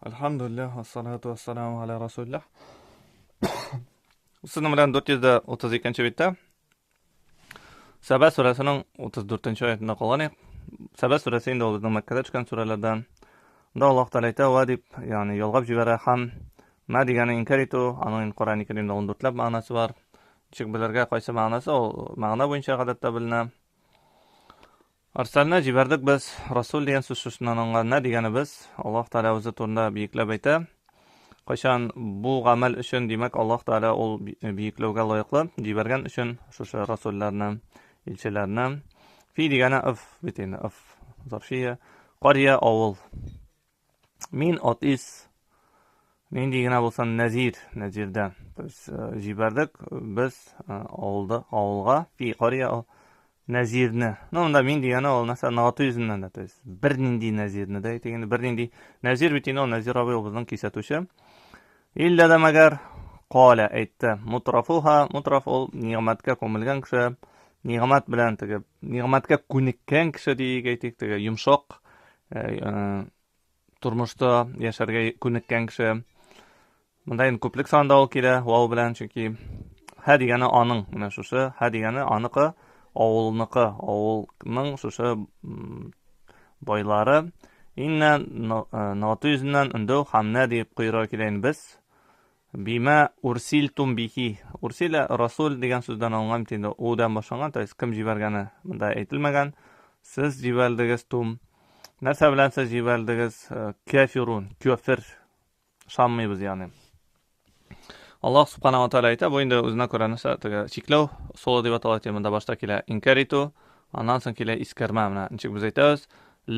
Alhamdulillah, assalatu wassalamu ala rasulillah. Sizning bilan 432-bitta Saba surasining 34-oyatida qolgan edik. Saba surasi endi bizning Makkada tushgan suralardan. Unda Alloh taolo aytadi, va deb, ya'ni yolg'ab jibara ham ma degani inkar etu, aning Qur'oni Karimda 14 lab ma'nosi bor. Chik bilarga qaysi ma'nosi, u ma'no bo'yicha odatda bilinadi. Arsalna jibardik biz rasul degan so'z shundan degani biz Alloh taolo o'zi to'rida biyiklab aytadi. Qachon bu amal uchun demak Alloh taolo ol buyuklovga loyiqli jibargan uchun o'sha rasullarni, elchilarni fi degani if bitin if zarfiya qarya ovul min otis min degani bo'lsa nazirdan jibardik biz ovulga fi qarya nazirni. Unda min degani olmasa 600dan da bir nindi nazirni da aytganda bir nindi nazir bitin o nazir abi bizning kisatushi illa da magar qala aytdi mutraf ol ne'matga ko'milgan kishi, ne'mat bilan tegib ne'matga ko'nikkan kishi deyiga aytik tegib yumshoq turmushda yasharga ko'nikkan kishi. Bunda endi ko'plik sonda ol kela vav bilan, chunki ha degani oning, mana shusi ha degani oniqi ovulning shusi boylari inna notuizdan unda hamna deb qo'yira kelayn biz bima ursiltum bihi. Ursila rasul degan so'zdan olingan tenda udan boshlangan, to kim jibargani bunda aytilmagan. Siz jibardingiz narsa bilan siz jibardingiz kafir ishonmaymiz ya'ni. Alloh subhanahu va taolo aytadi, bu endi o'zina ko'ra narsa cheklov so'li deb ataladi. Bunda boshda kela inkaritu, andan so'ng kela iskarma. Mana nechuk biz aytamiz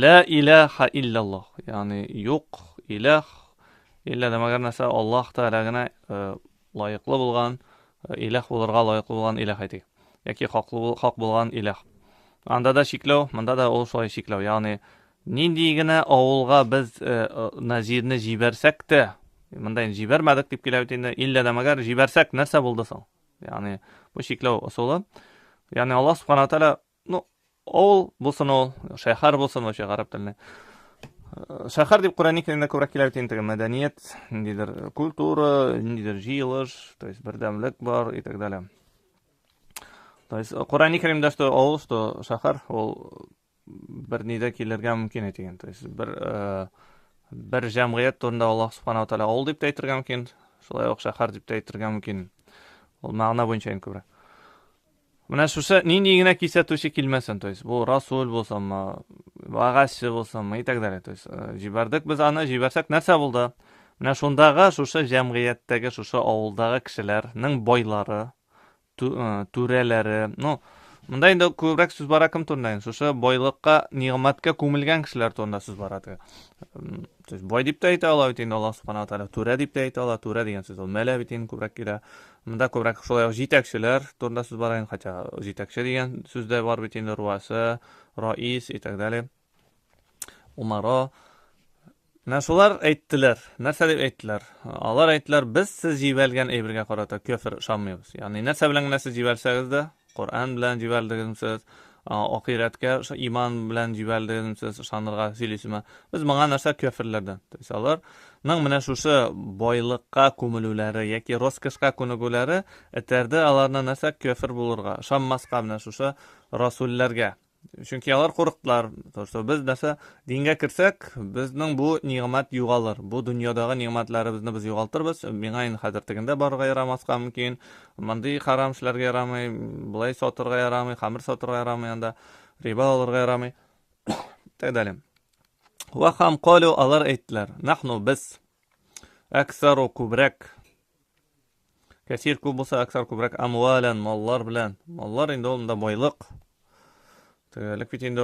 la ilaha illalloh, ya'ni yo'q ilah illa demagan narsa Alloh taolagina loyiqli bo'lgan ilah bo'lirga loyiqli bo'lgan ilah aytik, yoki haq bo'lgan ilah. Anda da cheklov, bunda da o'sha cheklov, ya'ni nindigina ovulga biz nazirni jibarsakda, bunda endi jibarmadik deb kelyapti. Endi illa demagar jibarsak narsa bo'ldi so'ng, ya'ni bu cheklov usuli. Ya'ni Alloh subhanahu va taolo ovul bo'lsin, shahar bo'lsin, o'sha arab tilini shahar deb Qur'oni Karimda ko'proq kelyapti. Madaniyat, nidir kultura, nidir jiyilish, то есть birdamlik bor и так далее. То есть Qur'oni Karimda что ovul, что shahar ol bir nida kelarga mumkin ekan. То есть bir jamiyat to'rida Alloh subhanahu va taolo ovul deb aytirgan mumkin, shulay o'q shahar deb aytirgan mumkin. Ol ma'no bo'yicha endi ko'proq. Mana shusa nindigina kisatushi kelmasin, то есть bu rasul bo'lsinmi, va'g'ashi bo'lsinmi и так далее. То есть jibardik biz ana jibarsak narsa bo'ldi. Mana shundaga shusha jamiyatdagi shusha ovuldagi kishilarning boylari, turalari, bunda endi ko'proq so'z bor kim turnayn. Shusha boyliqqa, ne'matga ko'milgan kishilar to'rida so'z boradi. То есть boy deb ayta oladi endi Alloh subhanahu va taolo, tura deb ayta oladi. Tura degan so'z mala bitin ko'proq kela. Bunda ko'proq shulay yetakchilar to'rida so'z bor. Qancha yetakchi degan so'zda bor bitin ruasi, rais и так далее. Umaro. Nashular aytdilar. Narsa deb aytdilar? Ular aytdilar, biz siz jibalgan ebriga qarata kofir ishonmaymiz. Ya'ni narsa bilan narsa jibalsagizda, Qur'on bilan jibaldingizsiz, oxiratga o'sha iymon bilan jibaldingizsiz, ishonirga silisizmi? Biz bunga narsa kofirlardan. Ularning mana shusi boyliqqa ko'milulari yoki roskashga ko'nigulari etardi ularning narsa kofir bo'lurga, ishonmasqa mana shusi rasullarga. Chunki ular qo'rqdilar. To'g'risi biz narsa dinga kirsak, bizning bu ne'mat yo'qolar. Bu dunyodagi ne'matlarimizni biz yo'qoltirmiz. Menga endi hadirtiganda borga yaramasqa mumkin. Bunday harom ishlarga yaramay, bulay sotirga yaramay, xamir sotirga yaramay, anda riba olirga yaramay. Taqdalim. Va ham qalu ular aytdilar. Nahnu biz aksaru kubrak. Kasir ko'p bo'lsa aksar kubrak amwalan, mollar bilan. Mollar endi unda boyliq. Lik endi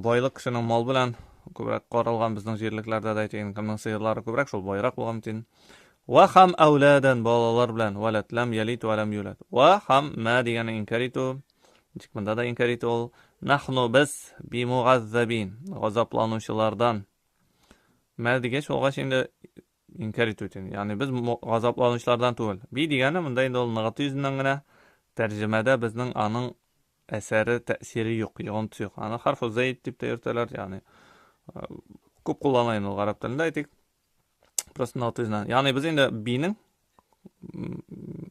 boyliq kishining mol bilan ko'proq qaralgan bizning yerliklarda da aytgan kimning sirlari ko'proq shul boyroq bo'lgan tin. Va ham avladan bolalar bilan valat lam yalit va lam yulad. Va ham ma degani inkaritu. Bunda da inkaritu nahnu biz bi mu'azzabin, g'azablanuvchilardan. Ma degach o'g'ash endi inkaritu tin. Ya'ni biz g'azablanuvchilardan to'g'il. Bi degani bunda endi ol negativdan tarjimada bizning aning əsəri, təsiri yox, yığıntısı yox. Yəni, harf-ı zeyd deb deyirlər, yəni, ko'p kullanılan arab tilində aytik. Просто 600dan. Ya'ni biz endi bining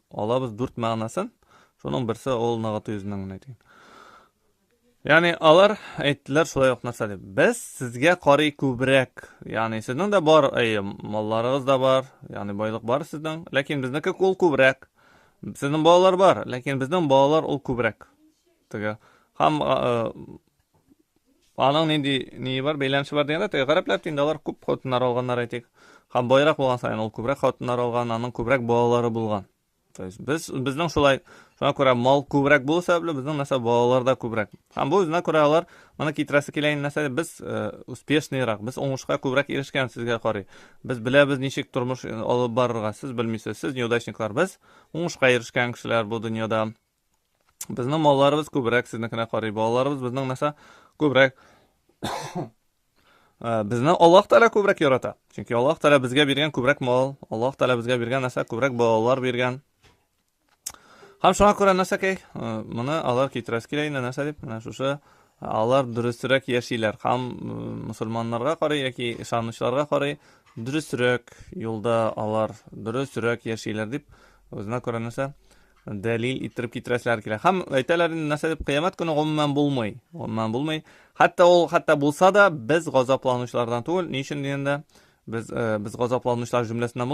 olamiz 4 ma'nosin. Şunun birisi ol 600dan ayting. Ya'ni ular aytdilar shulay narsa deb. Biz sizga qori ko'proq, ya'ni sizning da bor, mollaringiz da bor, ya'ni boylik bor sizning, lekin bizniki ol ko'proq. Sizning bolalar bor, lekin bizning bolalar ol ko'proq. Tega ham aning ne var, beylanishi bor deganda, qarablar tindalar ko'p xotinlar olganlar aytik. Ham boyroq bo'lgan sayin ol ko'proq xotinlar olgan, aning ko'proq bolalari bo'lgan. Bizning shulay, shuna ko'ra mol ko'proq bo'lsa, bizning nasab bolalarda ko'proq. Ham bu o'zina ko'ra ular mana ketirasi kelayin nasab biz uspeshniyroq, biz o'ngishga ko'proq erishgan sizga qori. Biz bilamiz nechik turmush olib borarga, siz bilmaysiz. Siz yo'ldoshniklar, biz o'ngishga erishgan kishilar bu dunyoda. Bizning mollarimiz ko'proq siznikina qori, bolalarimiz bizning nasab ko'proq bizni Alloh taolo ko'proq yaratadi. Chunki Alloh taolo bizga bergan ko'proq mol, Alloh taolo bizga bergan narsa ko'proq bolalar bergan. Ham shuna ko'ra nasakay, buni ular ketirasi kelayin narsa deb, mana shusha ular durustroq yashaylar. Ham musulmonlarga qara yoki ishonuvchilarga qara durustroq yo'lda ular durustroq yashaylar deb o'zina ko'ra narsa dalil itirib ketirasizlar kerak. Ham aytalar narsa deb qiyomat kuni umuman bo'lmay. Hatto bo'lsa-da biz g'azablanuvchilardan to'g'ri, nechun deganda biz g'azablanuvchilar jumlasidan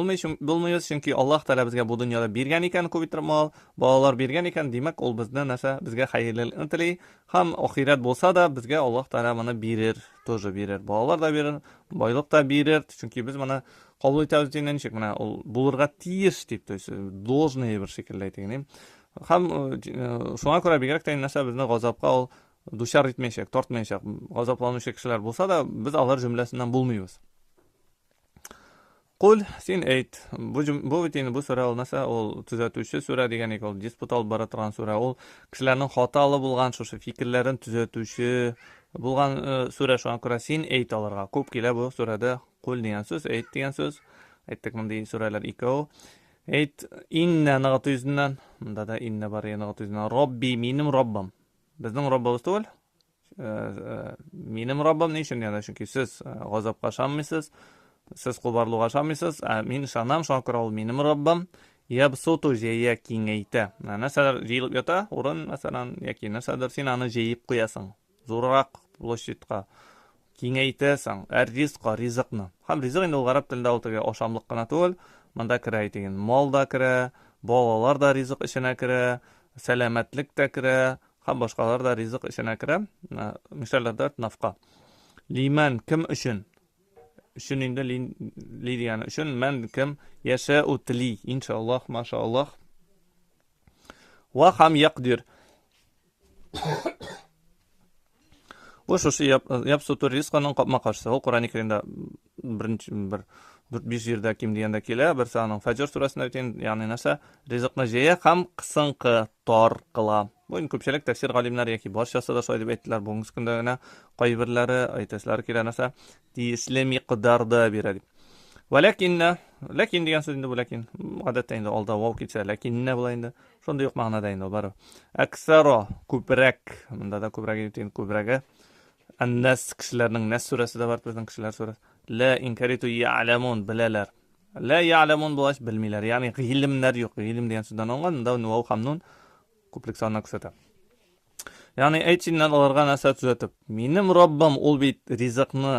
bo'lmaymiz, chunki Alloh taolo bizga bu dunyoda bergan ekan ko'paytirib mol, bolalar bergan ekan, demak u bizni narsa bizga xayrli intili, ham oxirat bo'lsa-da bizga Alloh taolo mana berir, to'g'ri berir, bolalar da berir, boylik da berir, chunki biz mana qabul etamiz degan nechik mana ul bo'lirga tiyish deb tursiz, должны bir shaklda ayting. Ham shunga ko'ra berak tayin narsa bizni g'azabga ol dushar etmayshak, tortmayshak, g'azablanuvchi kishilar bo'lsa-da biz ular jumlasidan bo'lmaymiz. Qul sen ayt. Bu sura olmasa, ol tuzatuvchi sura degan ekan, disput olib bora turgan sura, ol kishilarning xatoli bo'lgan shu fikrlarini tuzatuvchi bo'lgan sura. Shunga ko'ra sen ayt ularga. Ko'p kela bu surada qul degan so'z, ayt degan so'z. Aytdik bunday suralar ikkov. Ayt inna 600dan, bunda da inna bor 600dan. Robbi menim Robbim. Bizning Robbimiz to'l. Menim Robbim nechun deganda, chunki siz g'azabga ishonmaysiz. Siz qo'barluğa ishonmaysiz. Men ishonam, shunga ko'ra ol menim Robbim. Yabsutu jayya kengayta. Narsalar jeyilib yota, o'rin masalan yoki narsadir sen ani jeyib qo'yasan. Zo'roq plashitga kengaytasan. Rizqqa, rizqni. Ham rizq endi g'arab tilida o'tiga oshamliqqina to'l. Manda kira aytgan. Molda kira, bolalar da rizq ishina kira, salomatlik da kira, ham boshqalar da rizq ishina kira. Misallarda nafqa. Liman kim uchun? Üçün indi li degani üçün men kim yasha o'tli inshaalloh mashaalloh va ham yaqdir. Bu shu yapsutur rizqaning qopma qarshisi. O Qur'oni Karimda birinchi bir 4-5 yerda kim deganda kelar, bir saning Fajr surasida aytgan, ya'ni narsa rizqni jeya ham qisqinqi tor qila. Bu ko'pchilik tafsir olimlari yoki barchasi da shunday deb aytdilar. Bugungi kunda qo'y birlari aytasizlar kelar narsa tegishli miqdorda beradi. Lakin degan so'z endi bu lakin odatda endi olda vav ketsa lakinna bo'laydi. Shunday yo'q ma'noda endi bari. Aksaro ko'proq, bunda da ko'proq aytgan ko'proqi An-Nas kishilarning Nas surasida bor, bizning kishilar surasi. La inkaritu ya'lamun bilalar. La ya'lamun bo'lash bilmaylar. Ya'ni ilmlar yo'q. Ilm degan so'zdan olgan, unda vav hamnun ko'plik sonini ko'rsatadi. Ya'ni aytsinlar ularga narsa tuzatib, menim Robbim ol bit rizqni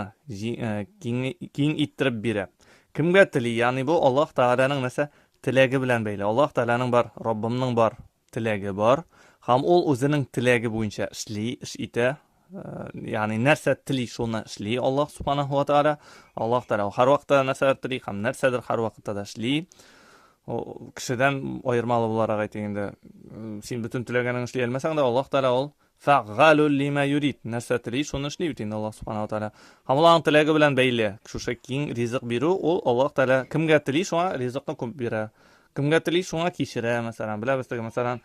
keng ittirib beradi. Kimga tili? Ya'ni bu Alloh taolaning narsa tilagi bilan bog'liq. Alloh taolaning bor, Robbimning bor tilagi bor. Ham ol o'zining tilagi bo'yicha ish ita. Ya'ni narsa tili shuni ishli Alloh subhanahu va taolo. Alloh taolo har vaqtda narsa tili ham narsadir har vaqtda ishli. O kishidan ayirmalı bo'laroq aytganda, sen butun tilaganingni ishlay olmasang-da Alloh taolo ol fa'alul lima yurid. Narsa tili shuni ishlaydi Alloh subhanahu va taolo. Hammaning tilagi bilan bog'liq. Shu keng rizq beru ol Alloh taolo kimga tili shunga rizqni ko'p beradi. Kimga tili shunga kechira, masalan, bilasiz, masalan,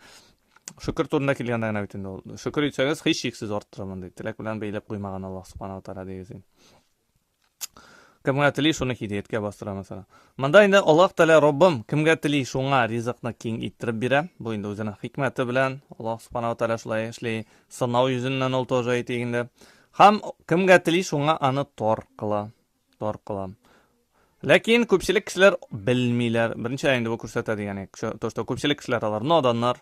shukr turida kelganda aytindi. Shukr etsangiz hech cheksiz orttiraman deb tilak bilan bog'lab qo'ymagan Alloh subhanahu va taolo deysiz. Kimga tili shuni hidayatga bostira masalan. Manda endi Alloh taolo Robbim kimga tili shunga rizqni keng ittirib beradi. Bu endi o'zining hikmati bilan Alloh subhanahu va taolo shulay ishli sinov yuzidan o'tib aytganda ham kimga tili shunga ani tor qila. Lekin ko'pchilik kishilar bilmaylar. Birinchi endi bu ko'rsatadi, ya'ni to'g'risida ko'pchilik kishilar ular nodonlar.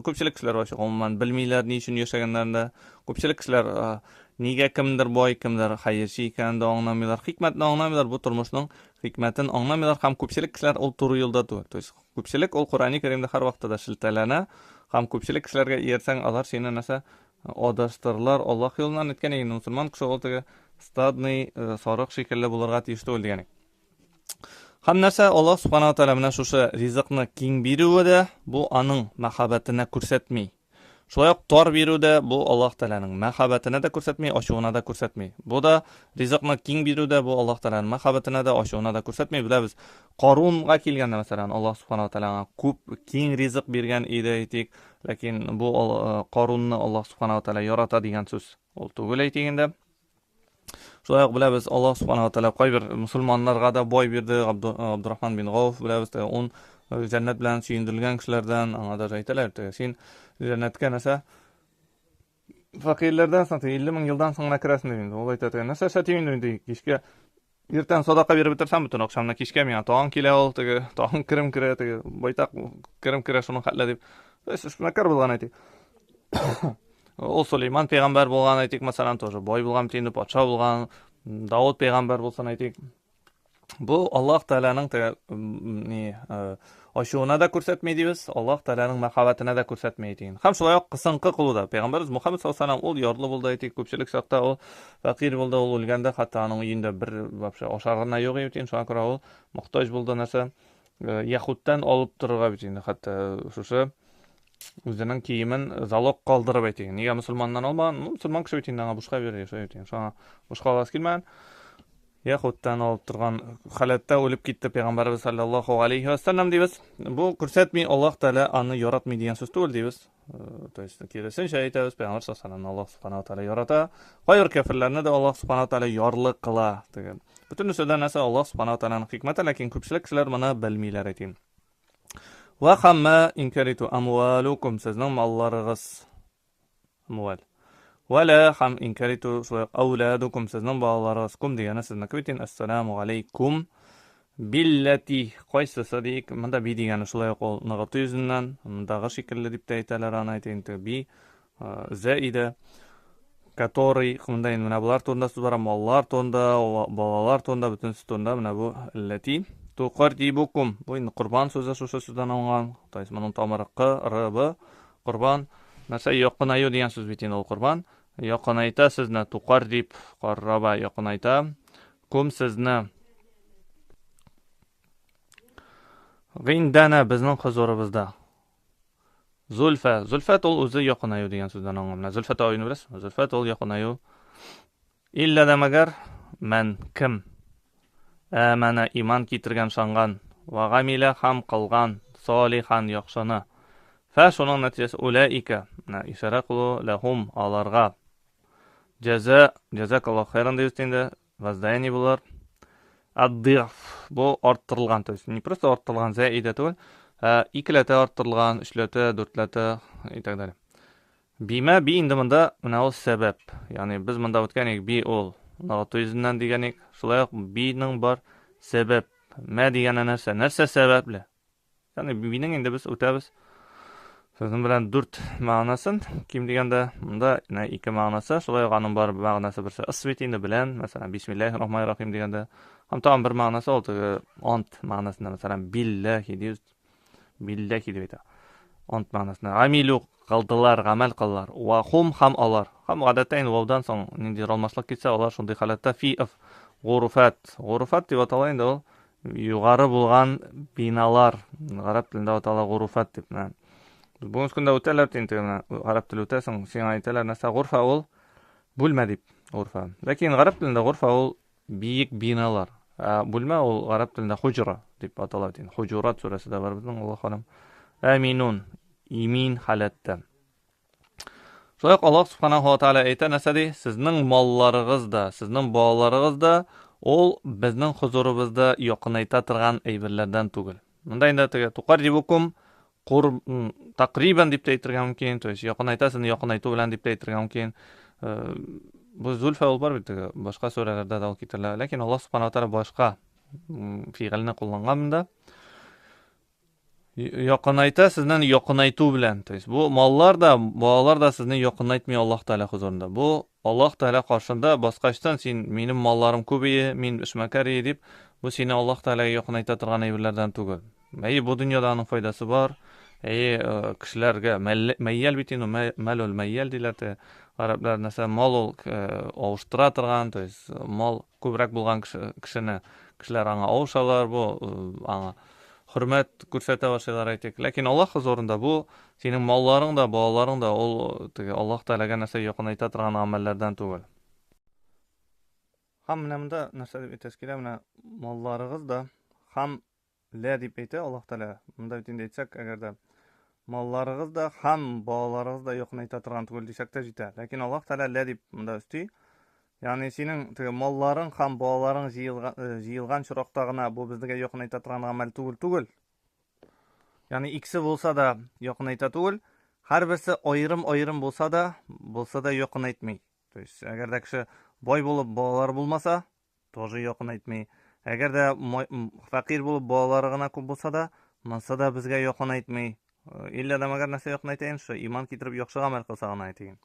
Ko'pchilik kishilar umuman bilmaylar ni uchun yashaganlarida. Ko'pchilik kishilar nega kimdir boy, kimdir xayrchi ekanini anglamaylar, hikmatni anglamaylar, bu turmushning hikmatini anglamaylar. Ham ko'pchilik kishilar ol to'g'ri yo'ldadir. Ko'pchilik ol Qur'oni Karimda har vaqtida shiltalana, ham ko'pchilik kishilarga ersang ular seni nasa adashtirlar. Alloh yo'lidan o'tgan ekan musulmon kishi o'ltiga stadniy soriq shekilli bularga tishdi o'lgan. Ham narsa Alloh subhanahu va taolo bilan shusha rizqni keng beruvida bu aning muhabbatini ko'rsatmay. Shunday tor beruvda bu Alloh taolaning muhabbatini da ko'rsatmay, oshug'ini da ko'rsatmay. Bu da rizqni keng beruvda bu Alloh taolaning muhabbatini da oshug'ini da ko'rsatmay. Bilamiz, Qorunga kelganda masalan Alloh subhanahu va taolo ko'p keng rizq bergan edi aytik, lekin bu Qorunni Alloh subhanahu va taolo yaratadigan so'z. Ol tug'il aytingda Şoyak bilamiz Alloh subhanahu wa taolo qo'y bir musulmonlarga da boy berdi. Abdurrahman bin G'avf bilamiz on jannat bilan suyundirilgan kishilardan anada aytadilar. Sen jannatga nasa faqirlardan san 50 ming yildan so'ng kirasın deydi. O aytadi. Nasa satayın deydi. Kishga ertan sadaqa berib bitirsan butun oqshomda kishga men tog'on kela ol, tog'on kirim kira, boytaq kirim kira shuni xatla deb. Shuna kar bo'lgan aytdi. O Süleyman peygamber bo'lgan aytik, masalan, to'g'ri boy bo'lgan, endi podsho bo'lgan, Davud peygamber bo'lsa aytik. Bu Alloh taolaning oshug'ini da ko'rsatmaydi biz, Alloh taolaning muhabbatini da ko'rsatmaydi. Ham shunday qisinqi qiluvda. Payg'ambarimiz Muhammad sollallohu alayhi vasallam ol yorli bo'ldi aytik, ko'pchilik chaqda u faqir bo'ldi, ol o'lganda hatto uning uyida bir vobsha oshag'ini yo'q edi, shunga ko'ra u muhtoj bo'ldi narsa Yahuddan olib turib bitindi, hatto shusha o'zining kiyimin zalog qoldirib ayting. Nega musulmondan olmagan? Musulmon kishi aytingdan boshqa bir yashayting. Shuna boshqa olas kelman. Yahuddan olib turgan holatda o'lib ketdi payg'ambarimiz sallallohu alayhi vasallam deymiz. Bu ko'rsatmay Alloh taolo ani yaratmaydigan so'z to'g'ri deymiz. To есть kelishincha aytamiz payg'ambar sallallohu alayhi vasallam Alloh subhanahu va taolo yarata. Qo'yir kafirlarni da Alloh subhanahu va taolo yorliq qila degan. Butun so'zlar narsa Alloh subhanahu va taoloning hikmati, lekin ko'pchilik kishilar buni bilmaylar ayting. Va hamma inkaritu amwalukum sizning mollarig'iz amval. Wala ham inkaritu awladukum sizning bolalarig'iz kum degani sizni kvitin assalomu alaykum billati qaysi sadiq menda bi degani shulay qo'lniga tuyizidan mundaga shekilli deb aytalar ana ayting bi zaida который munda endi mana bular to'g'risida so'z bor, mollar to'g'risida, bolalar to'g'risida, butun to'g'risida mana bu illati tuqardibukum. Bu endi qurbon so'zi shu so'zdan olingan. To'g'ri, mana tomiri q, r, b qurbon narsa yoqinayu degan so'z bitin ol qurbon. Yoqinayta sizni tuqardib, qarraba yoqinayta kum sizni g'indana bizning huzurimizda. Zulfat ol o'zi yoqinayu degan so'zdan olingan. Zulfat oyini bilasiz? Zulfat ol yoqinayu. Illa damagar man kim amana iman keltirgan shongan va g'amila ham qilgan solihan yaxshini. Fa shuning natijasi ulaika ishara qilu lahum alarga jazakallohu xayran deydi. Vazdayni bular ad-dif bu orttirilgan, to есть не просто orttirilgan zaida to'l, ikkilata orttirilgan, uchlata, to'rtlata и так далее. Bima bi endi bunda mana o sabab, ya'ni biz bunda o'tganik bi ol noto'yizdan deganik, shulay bining bor sabab, ma degani narsa sababli. Ya'ni bining endi biz o'tamiz. Sözün bilen 4 ma'nosin kim deganda bunda ikki ma'nosi, shulay g'anim bor ma'nosi birsi isbetini bilan, masalan bismillahirrohmanirrohim deganda ham tam bir ma'nosi oldi, ant ma'nosida masalan billahi deymiz. Billahi deb aytadi. Ant ma'nosida amilu qildilar, amal qildilar. Va hum ham alar. Ham odatda endi vovdan so'ng nindi olmaslik ketsa, ular shunday holatda fi g'urufat deb ataladi endi u yuqori bo'lgan binolar. Arab tilida ataladi g'urufat deb. Bugungi kunda o'talar tintirna arab tili o'tasan, sen aytalar narsa g'urfa ol bo'lma deb g'urfa. Lekin arab tilida g'urfa ol buyuk binolar. Bo'lma ol arab tilida hujra deb ataladi. Hujurat surasida bor bizning Alloh xolam. Aminun imin holatda. Shunday Alloh subhanahu va taolo aytadi nasadi sizning mollaringizda, sizning bolalaringizda ol bizning huzurimizda yoqinayta turgan aybillardan tugul. Bunda endi tuqarribukum taqriban deb aytirgan mumkin, to есть yoqinaytasini yoqinaytu bilan deb aytirgan mumkin. Bu zulfa bor bitta boshqa suralarda da keltiriladi, lekin Alloh subhanahu va taolo boshqa fe'ilni qo'llanganmanda yoqinayta sizni yoqinaytuv bilan. Bu mollar da, bolalar da sizni yoqinaytmay Alloh taolo huzurida. Bu Alloh taolo qarshida boshqadan sen mening mollarim ko'payi, men ishmakari deb bu seni Alloh taologa yoqinayta turgan ayollardan tugul. Bu dunyoda onun foydasi bor. Kishilarga mayyal bitin malul mayyal deyiladi. Arablar mesela mol ovuştıra turgan, mol ko'proq bo'lgan kishilar anga ovuşalar, bu anga hurmat ko'rsata boshlaydilar aytaylik. Lekin Alloh huzurida bu sening mollaring da, bolalaring da Alloh taolaga narsa yoqinayta turgan amallardan tugul. Ham bunda narsa deb aytasiz, mana mollaringiz da ham la deb aytadi Alloh taolo. Bunda aytsak, agarda mollaringiz da ham bolalaringiz da yoqinayta turgan tugul desakda yetadi. Lekin Alloh taolo la deb bunda usti. Ya'ni sening mollaring ham bolalaring jiyilgan chiroqdagina bu bizga yoqinayta turgan amal tugul. Ya'ni ikkisi bo'lsa da yoqinayta tugul, har birisi ayrim bo'lsa da yoqinaytmay. Agarda kishi boy bo'lib bolalari bo'lmasa, to'g'ri yoqinaytmay. Agarda faqir bo'lib bolalarigina ko'p bo'lsa da bizga yoqinaytmay. Illa demagar narsa yoqinaytayin shu iymon keltirib yaxshi amal qilsagina aytayin.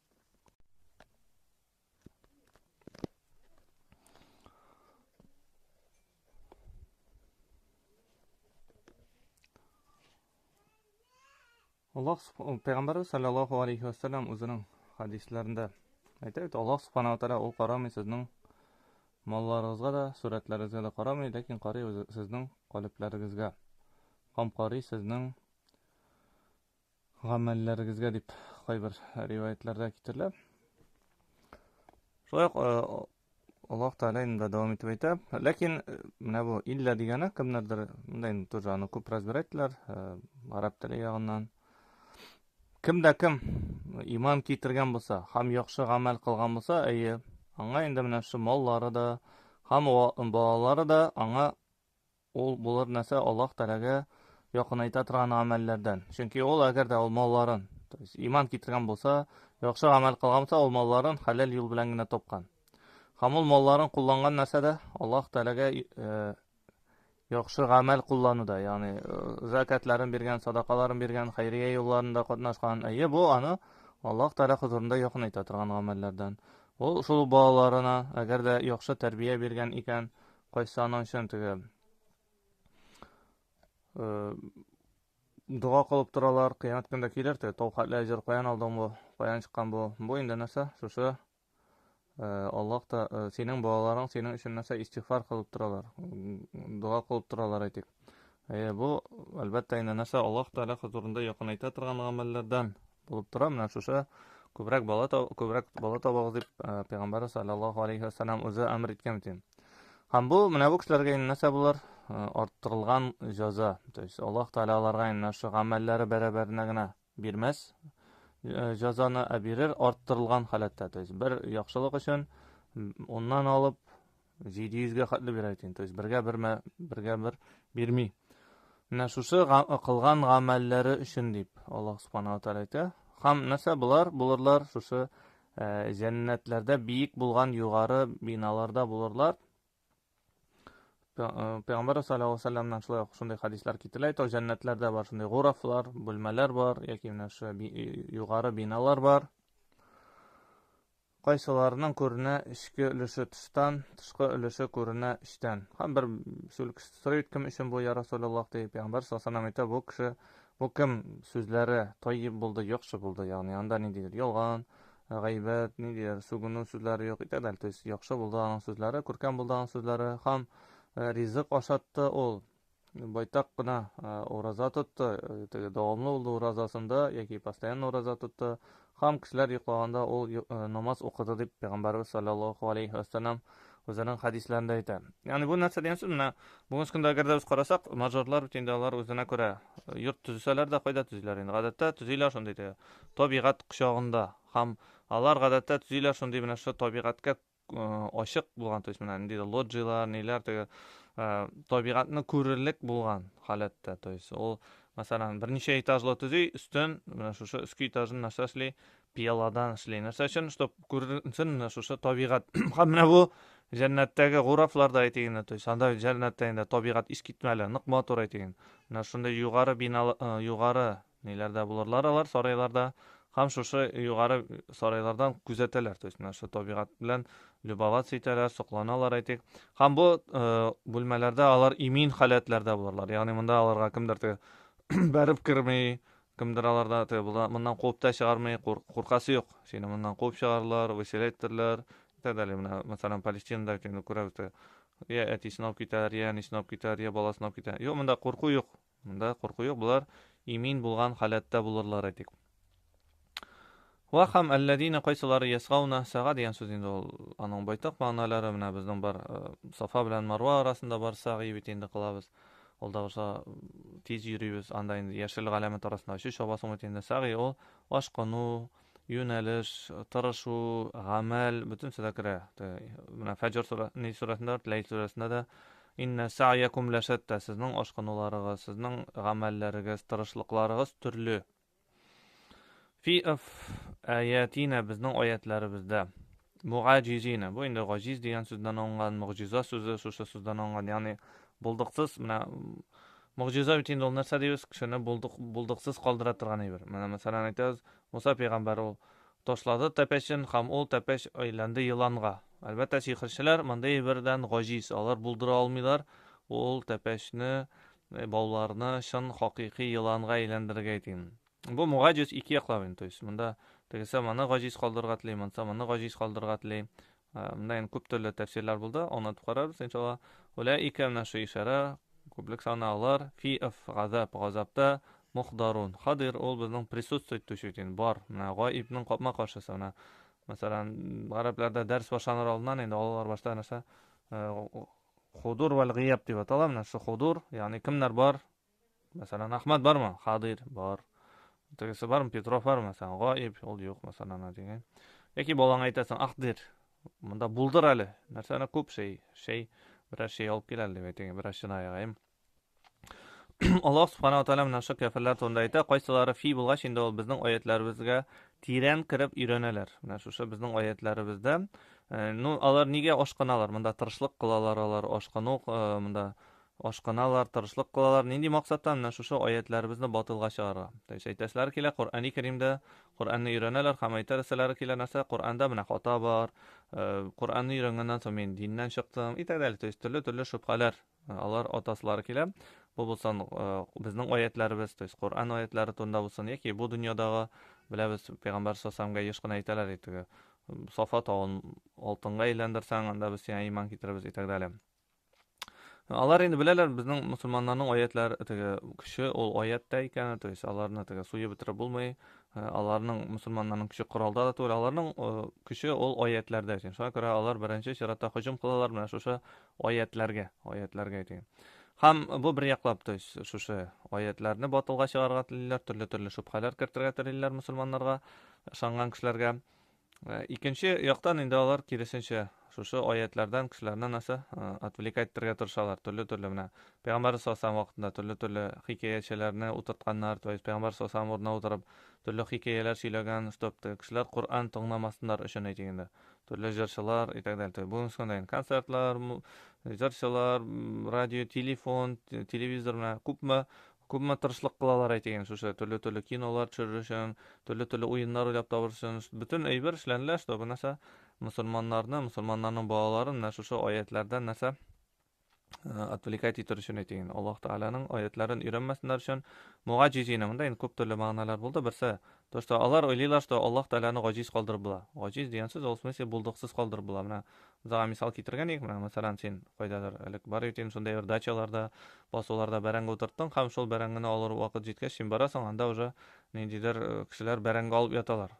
Allah Peygamber sallallahu aleyhi ve sellem o'zining hadislarında aytadi, Alloh subhanahu wa ta'ala u qaramay sizning mollaringizga da, suratlaringizga da qaramay, lekin qaray sizning qalblaringizga. Ham qaray sizning amallaringizga deb bir rivoyatlarda keltiriladi. Shunday Alloh taolo endi davom etib aytadi. Lekin mana bu illa degani kimlardir bunday turjani ko'p razbir aytdilar arab tili yog'idan. Kimda kim iymon keltirgan bo'lsa, ham yaxshi amal qilgan bo'lsa, anga endi mana shu mollari da, ham bolalari da anga ol bo'lar narsa Alloh taolaga yoqinayta turgan amallardan. Chunki agarda mollarin iymon keltirgan bo'lsa, yaxshi amal qilgan bo'lsa, mollarin halal yo'l bilangina topgan. Ham mollarin qo'llangan narsada Alloh taolaga yaxshi amal qo'llanуда, ya'ni zakatlarini bergan, sadaqalarini bergan, xayriya yo'llarida qatnashgan. Bu ani Alloh taolo huzurida yoqinayta turgan amallardan. Shu bolalarini agarda yaxshi tarbiya bergan ekan, qo'ysanon uchun duo qilib turalar, qiyomat kunida kelar, tavhidli ajr qo'yan oldim bu, qo'yan chiqqan bu endi narsa shu Alloh da sening bolalaring sening uchun narsa istig'for qilib turalar, duo qilib turalar aytdik. Bu albatta endi narsa Alloh taolo huzurida yoqinayta turgan amallardan bo'lib turadi. Mana shu ko'proq bola topasiz deb payg'ambar sallallohu alayhi vasallam o'zi amr etgan ekan. Ham bu mana bu kishilarga endi narsa bular orttirilgan jazo. Alloh taolo ularga endi shu amallari barabarligini bermas. Jazoni berir orttirilgan holatda. Bir yaxshilik uchun ondan olib 700 ga qatli beraytin. Birga bir bermay. Mana shu qilgan amallari uchun deb Alloh subhanahu va taolo aytadi. Ham narsa bularlar shu jannatlarda buyuk bo'lgan yuqori binolarda bo'lurlar. Payg'ambar sallallohu alayhi vasallamdan shunday hadislar keltiriladi. Jannatlarda bor shunday g'uraflar, bo'lmalar bor yoki mana shu yuqori binolar bor. Qaysilarining ko'rina ishki ulushi tishdan, tishqi ulushi ko'rina ishdan. Ham bir so'raydi kim uchun bu ya Rasululloh deb Payg'ambar sallallohu alayhi vasallam aytadi, bu kishi bu kim so'zlari toyib bo'ldi, yaxshi bo'ldi, ya'ni unda ne deydi? Yolg'on, g'aybat, ne deydi? Sug'unun so'zlari yo'q etadi. Yaxshi bo'ldi ana so'zlari, ko'rkam bo'ldi ana so'zlari, ham rizq oshatdi ol. Boytaqgina o'roza tutdi, davomli bo'ldi o'rozasida yoki постоянно o'roza tutdi. Ham kishilar yiqilganda namoz o'qidi deb payg'ambarimiz sallallohu alayhi vasallam o'zining hadislarida aytadi. Ya'ni bu narsa degan so'z, bugungi kunda agarda biz qarasak, majorlar butundalar o'zina ko'ra yurt tuzsalarda qo'yda tuzlar. Endi odatda tuzlar shunday deydi. Tabiat qushog'ida ham ular odatda tuzlar shunday mana shu tabiatga oshiq bo'lgan mana deydi lodjilar, nelar tabiatni ko'rlik bo'lgan holatda. U masalan bir necha etajli tuzi ustun mana shu eski etajni narsasli piyoladan ishlaydi. Narsa uchun ko'rinsin shu tabiat. Mana bu jannatdagi g'uraflarda aytganda, to есть anda jannatda endi tabiat ishkitmalar, niq motor aytgan. Mana shunday yuqori yuqori nelarda bo'lurlar, ular saroylarda ham shu yuqori saroylardan kuzatalar. To есть mana shu tabiat bilan lubovat siytalar, soqlanalar aytik. Ham bu bo'lmalarda ular imin holatlarda bo'lurlar. Ya'ni bunda ularga kimdir berib kirmay, kimdir ularda bundan qo'yib tashigarmay, qo'rqasi yo'q. Seni bundan qo'yib chiqarlar, veselaytirlar. Dalil masalan Palestinada ko'ramiz. Ya atisini olib ketar, ya anisini olib ketar, ya bolasini olib ketar. Yo'q, bunda qo'rquv yo'q. Bunda qo'rquv yo'q. Bular imin bo'lgan holatda bo'lurlar aytik. Va ham alladina qaysilari yasg'avna saga degan so'z endi aning boytoq ma'nolari mana bizning bir Safa bilan Marva orasida bor sag'i bitindi qilamiz. Olda bo'lsa tez yuribmiz. Anda endi yashillik alamat orasida shu shobasini bitindi sag'i o oshqonu yönelish, tirashu, amal bütün sizakira. Mana Fajr surasida, Layl surasida da inna sa'yakum lashatta, sizning oshqonularingiz, sizning amallaringiz, tirishliklaringiz turli. Fi ayatina bizning oyatlarimizda mu'ajizina. Bu endi g'ajiz degan so'zdan olingan, mu'jiza so'zi shu so'zdan olingan, ya'ni buldiqsiz. Mana mu'jiza uchun ol narsa deymiz, kishini buldiqsiz qoldira turgan bir. Mana masalan aytamiz, Musa payg'ambar u toshladi tapashin, ham ol tapash aylandi yilonga. Albatta sehrchilar bunday birdan g'ajiz, ular buldira olmaylar. Ol tapashni, bovlarni shin haqiqiy yilonga aylantirgan. Bu mu'jiz ikki yoqlab, to есть bunda degisa mana g'ajiz qoldirgatli, mana g'ajiz qoldirgatli. Bunda ham ko'p turli tafsirlar bo'ldi. Uni qararmiz inshaalloh. Ulaika nashu ishara ko'plik sanalar fi g'azabda muhdarun. Hadir ol bizning присутствовать etishing bor. Mana g'oibning qopma qarshisi. Masalan, arablarda dars boshlanir oldidan endi ular boshda narsa hudur val g'iyab deb ataladi. Shu hudur, ya'ni kimlar bor? Masalan, Ahmad bormi? Hadir bor. Tegese barmi? Petrov bormi? Masalan, g'oib ol yo'q masalan degan. Yoki bolang aytasan, ahdir. Bunda buldir ali. Narsani ko'p shay bir şey olib keladi deb aytgan, bir shuni ayag'im. Alloh subhanahu va taolo mana shu kafirlar to'g'risida aytadi, qaysilari fi bo'lg'ash endi ol bizning oyatlarimizga teran kirib o'ranalar. Mana shu bizning oyatlarimizda ular nega oshqanalar? Bunda tirishlik qilalar, ular oshqanoq, bunda oshqanalar, tirishlik qilalar. Nima maqsaddan mana shu oyatlarimizni botilga chiqargan. Aytasizlar kelar Qur'oni Karimda Qur'onni o'ranalar, ham aytasizlar kelar narsa Qur'onda mana xato bor. Qur'onni o'rgangandan so'ng men dindan chiqdim. Itadal, turli shubhalar. Ular otasilari kelar. Bu bo'lsin bizning oyatlarimiz, Qur'on oyatlari to'g'risida bo'lsin yoki bu dunyodagi bilamiz payg'ambar sollallohu alayhi vasallamga hech qanday aytalar edi. Safa tog'in oltinga aylantirsang, unda biz seni iymon keltiramiz itadal. Ular endi bilalar bizning musulmonlarning oyatlari kishi ol oyatda ekan, to есть ularni suyib bitirib bo'lmay, ularning musulmonlarning kishi qurolda da to'g'ri, ularning kishi ol oyatlarda ekan. Shunga ko'ra ular birinchi shiratda hujum qilalar mana shu oyatlarga aytgan. Ham bu bir yoqlab, to есть shu oyatlarni botilga chiqarganlar, turli shubhalar keltirganlar musulmonlarga, ishongan kishilarga. Ikkinchi yoqdan endi ular kirisincha shu oyatlardan kishilarni narsa atvilikaytirga tirishadilar, turli mana payg'ambar sollallohu alayhi vasallam vaqtida turli hikoyachilarni o'tirtganlar, payg'ambar sollallohu alayhi vasallam o'rniga o'tirib turli hikoyalar siylagan stopdi kishilar Qur'on tinglamasdilar uchun aytganda turli jirchilar aytadi. Bu shunday konsertlar, jirchilar, radio, telefon, televizor bilan ko'pma tirishlik qilalar aytgan shu turli kinolar tushirishim, turli o'yinlar o'ylab topishim, butun aybar ishlanlar, bu narsa musulmonlarning bolalari shu oyatlardan narsa atvilikayt etishini aytgan. Alloh taolaning oyatlarini o'rganmasınlar uchun mu'ajizina. Bunda endi ko'p turli ma'nolar bo'ldi. Birsa do'stlar, ular o'ylaylar, Alloh taolani g'ajiz qoldirib bo'ladi. G'ajiz degan so'z o'smasi bulduqsiz qoldirib bo'ladi. Mana bizga misol keltirgan edik. Mana masalan sen qo'ydalar, bor ekan shunday bir dachalarda, bosuvlarda baranga o'tirtding, ham shol barangini olib vaqt yetkazib sen borasan, anda уже nedidir kishilar baranga olib yotalar.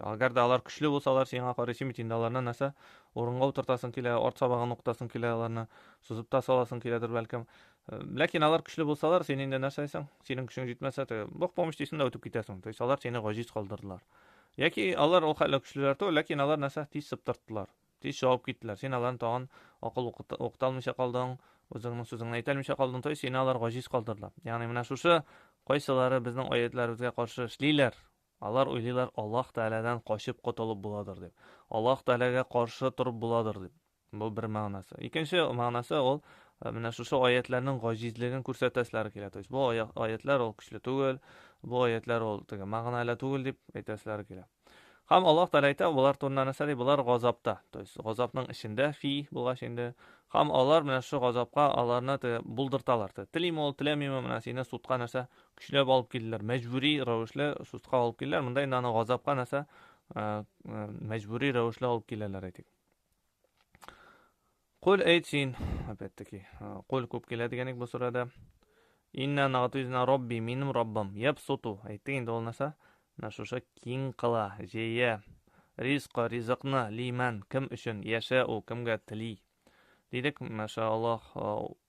Agarda ular kuchli bo'lsalar, senga qarashim tindalarni narsa o'ringa o'tirtasin kelar, ort sabag'ini nuqtasini kelarlarni suzib tasolasin keladir balkim. Lekin ular kuchli bo'lsalar, sen endi narsa aysan, sening kuching yetmasa, bo'q bo'lmish deysan da o'tib ketasan. Ular seni g'ajiz qoldirdilar. Yoki ular o xalla kuchlilar to, lekin ular narsa tez sibtirdilar. Tez javob ketdilar. Sen ularni tog'in aql o'qitalmisha qolding, o'zingning so'zingni aytalmisha qolding, to seni ular g'ajiz qoldirdilar. Ya'ni mana shu qaysilari bizning oyatlarimizga qarshi ishlaylar. Ular o'ylaylar Alloh taoladan qochib qutulib bo'ladir deb. Alloh taolaga qarshi turib bo'ladir deb. Bu bir ma'nosi. Ikkinchi ma'nosi ol mana shu oyatlarning g'ojizligini ko'rsatasizlar keladi. То есть bu oyatlar ol kuchli tugul, bu oyatlar ol ma'nolar tugul deb aytasizlar keladi. Ham Alloh taolo aytadi, bular to'rtlanasalik, bular g'azobda. То есть g'azobning ishida fi bo'lg'ashindi. Ham ular mana shu g'azobga ularni buldirtalar. Tilaymi ol, tilamaymi mana seni sudqa narsa kuchlab olib keldilar. Majburiy ravishda sudqa olib keldilar. Bunda endi ana g'azobga narsa majburiy ravishda olib keladilar aytik. Qul aytsin, albattaki. Qul ko'p keladiganik bu surada. Inna na'tizna robbi minim robbim yabsutu ayting endi bo'lmasa mana shu keng qila jeya rizqni liman kim uchun yasha u kimga tili dedik. Maşallah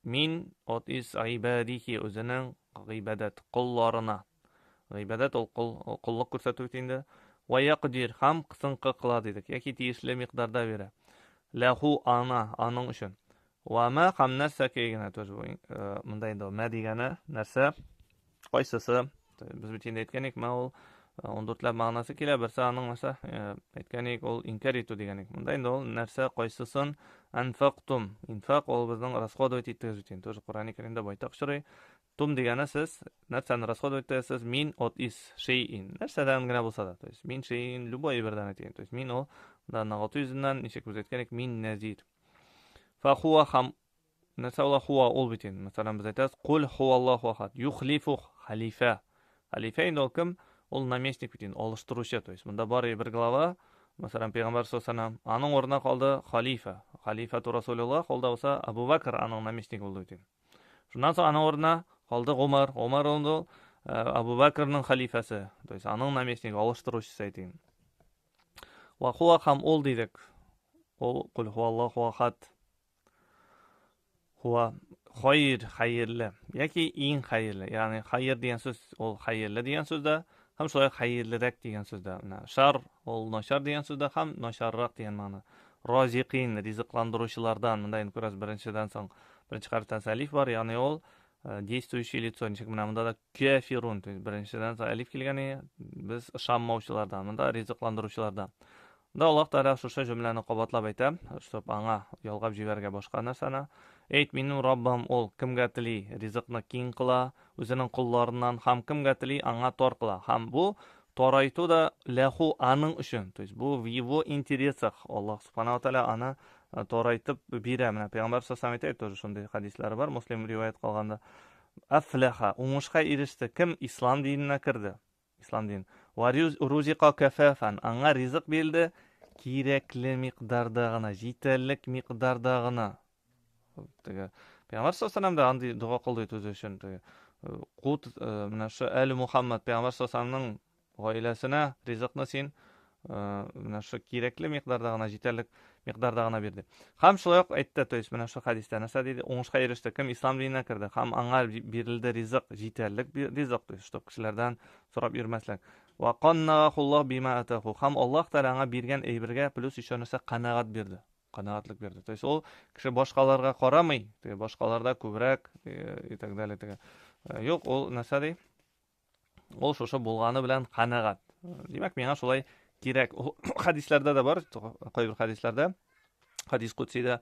min ot is ibadihi o'zining g'ibadat qullarini g'ibadat ol qulluq ko'rsatib endi va yaqdir ham qisqa qiladi dedik yoki tegishli miqdorda beradi. Lahu ana aning uchun va ma ham narsa kelgani bunday endi ma degani narsa qaysisi biz bitinda aytganik ma ul 14 ma'nosi keladi. Birsa aning narsa aytganik ul inkar etu deganik. Bunda endi ul narsa qaysisin anfaqtum infaq ul bizning расходовать etdingiz uchun. Тоже Qur'oni Karimda boyta qishri tum degani siz narsani расходовать etasiz min от is shay'in narsadangina bo'lsa da. То есть min shay'in любой birdan ayting. То есть min ul dan 600dan nechak biz aytganik min nazir. Fa huwa ham narsa ul huwa ul bitin. Masalan biz aytamiz qul huvallohu ahad yukhlifu xalifa. Xalifa endi kim ol наместник bitin olishtiruvchi. То есть bunda bor bir glava masalan payg'ambar sollallohu alayhi vasallam aning o'rnida qoldi xalifa. Xalifatu Rasululloh qoldi bo'lsa Abu Bakr aning наместник bo'ldi bitin. Shundan so'ng aning o'rnida qoldi Umar. Umar o'rnida Abu Bakrning xalifasi. То есть aning наместник olishtiruvchisi ayting. Va huwa ham ol dedik. Ol qul huvallohu ahad. Huwa xayr xayrli yoki eng xayrli. Ya'ni xayr degan so'z ol xayrli degan so'zda ham shunday xayrliroq degan so'zda. Shar ol noshar degan so'zda ham nosharroq degan ma'no. Roziqin rizqlantiruvchilardan bunday ko'rasiz birinchidan so'ng birinchi harfdan alif bor, ya'ni ol действующий лицо nechik bilan bunda kafirun birinchidan so'ng alif kelgani biz ishonmovchilardan bunda rizqlantiruvchilardan. Bunda Alloh taolo shu jumlani qabatlab aytadi, shup anga yolg'ab jibarga boshqa narsani ayt mening Robbim ol kimga tili rizqni keng qila, o'zining qullaridan ham kimga tili anga tor qila. Ham bu toraytu da lahu aning uchun. То есть bu в его интересах. Alloh subhanahu va taolo ana toraytib beradi. Mana payg'ambar sollallohu alayhi vasallam aytadi, тоже shunday hadislari bor. Muslim rivoyat qilganda aflaha o'ngishga erishdi kim islom dinina kirdi. Islom din. Va ruziqa kafafan anga rizq berdi kerakli miqdordagina, yetarlik miqdordagina. Payg'ambar sollallohu alayhi vasallam da anday duo qildi o'zi uchun. Qut mana shu ali Muhammad payg'ambar sollallohu alayhi vasallamning oilasini rizqni sen mana shu kerakli miqdordagina, yetarlik miqdordagina berdi. Ham shunday aytdi, to есть mana shu hadisda narsa deydi, o'ngishga erishdi kim islom diniga kirdi, ham anga berildi rizq, yetarlik rizq, to есть kishilardan so'rab yurmaslik. Va qannahulloh bima atahu ham Alloh taolaga bergan aybirga plus еще narsa qanoat berdi. Qanoatlik berdi. То есть u kishi boshqalarga qaramay, boshqalarda ko'proq и так далее. Yo'q, u narsa deydi. Ol shu bo'lgani bilan qanoat. Demak, menga shulay kerak. Hadislarda da bor, qo'y bir hadislarda, hadis qudsiyda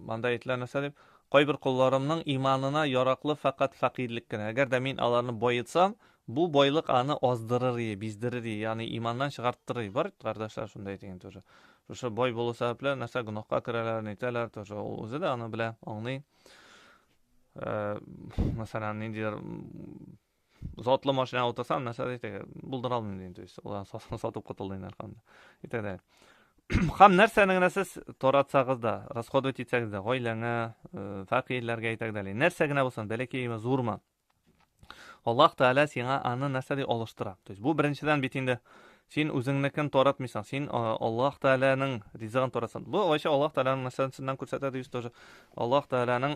manda aytilar narsa deb, qo'y bir qullarimning iymonini yaroqli faqat faqirlikka. Agarda men ularni boyitsam, bu boylik ani ozdirir, bizdirir, ya'ni iymondan chiqartirir. Bor, qardoshlar shunday degan to'g'ri. Shu boy bo'lsa bilan narsa gunohga kiralar, aytalar, to'g'ri. O'zida uni bilan ongni masalan, nedir zotli mashina o'tasam narsa deydi, buldira olmayman deydi. Ular sotib qo'tildilar ham. Aytadi. Ham narsani siz to'ratsag'izda, расходовать etsag'izda, oilangga, faqirlarga aytag'izlar. Narsagina bo'lsin, balki zo'rma. Alloh taolo senga ani narsani olishtiradi. To есть bu birinchidan bitinda sen o'zingnikin to'ratmaysan, sen Alloh taolaning rizqini to'ratsan. Bu o'sha Alloh taolaning narsasidan ko'rsatadi, to'g'ri. Alloh taolaning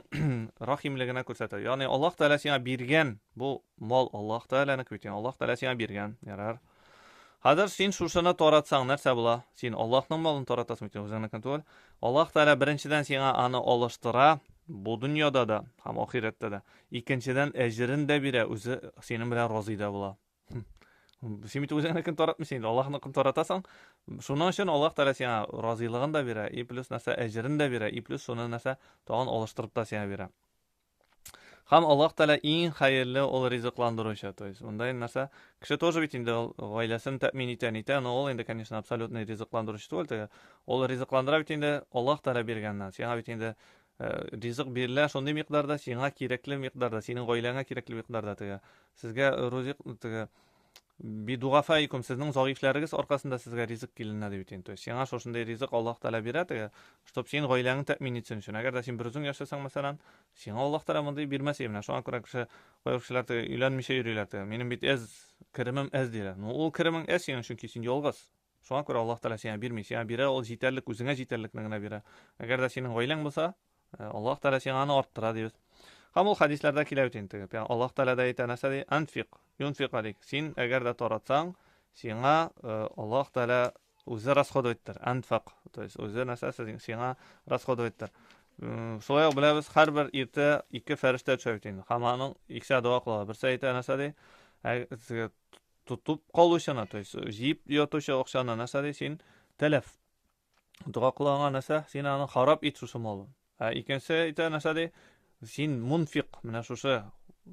rahimligini ko'rsatadi. Ya'ni Alloh taolo senga bergan bu mol Alloh taolaning ko'ygan. Alloh taolo senga bergan, yarar. Hozir sen shuni to'ratsang narsa bo'lar. Sen Allohning molini to'ratasan, o'zingnikin to'g'ri. Alloh taolo birinchidan senga ani olishtira. Bu dunyoda da, ham oxiratda da. Ikkinchidan ajrin da beradi, o'zi sening bilan rozida bo'lar. Сен бит үзеңнекен таратмыйсың инде, Аллаһныкын таратасың. Шуның өчен Аллаһ Тәала сиңа разыйлыгын да бирә, и плюс нәрсә әҗрен дә бирә, и плюс шуны нәрсә тагын алыштырып та сиңа бирә. Һәм Аллаһ Тәала иң хәерле ул ризыкландыручы. То есть мондай нәрсә кеше тоже бит инде гаиләсен тәэмин итә, но ул инде, конечно, абсолютный ризыкландыручы түгел. Ул ризыкландыра бит инде Аллаһ Тәала биргәннән. Сиңа бит инде ризык бирелә шундый микъдарда, сиңа кирәкле микъдарда, синең гаиләңә кирәкле микъдарда. Сезгә ризык бидугафаикум сезнең загыйфләрегез аркасында сезгә ризык киленә дип әйтен. То есть сиңа шушындай ризык Аллаһ Тәала бирә, чтоб син гаиләңне тәэмин итсен өчен. Әгәр дә син бер үзең яшәсәң, мәсәлән, сиңа Аллаһ Тәала мондай бирмәс менә. Шуңа күрә кешеләр өйләнмичә йөриләр. Минем бит керемем әз диләр. Ну ул керемең әз синең, чөнки син ялгыз. Шуңа күрә Аллаһ Тәала сиңа бирми. Сиңа бирә ул җитәрлек, үзеңә җитәрлекне генә бирә. Әгәр дә синең гаиләң булса, Аллаһ Тәала сиңа аны арттыра дибез. Һәм ул хәдисләрдә килә бит инде. Аллаһ Тәала да әйтә, нәрсә ди? Анфиq, юнфиq алик. Син әгәр дә таратсаң, сиңа Аллаһ Тәала үзе расходовать итер. Анфaq. То есть үзе нәрсә сиңа расходовать итер. Шулай ук беләбез, һәрбер иртә ике фәрештә төшә бит инде. Һәм аның икесе дуа кыла. Берсе әйтә, нәрсә ди? Тутып калучына, то есть җыеп ятучы акчаны нәрсә ди? Син тәләф. Дуа кылган нәрсә? Син аны харап ит шушы малын. Икенчесе әйтә, нәрсә ди? Син мунфиq, менә шушы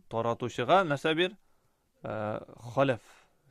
таратучыга нәрсә бир? Халaf.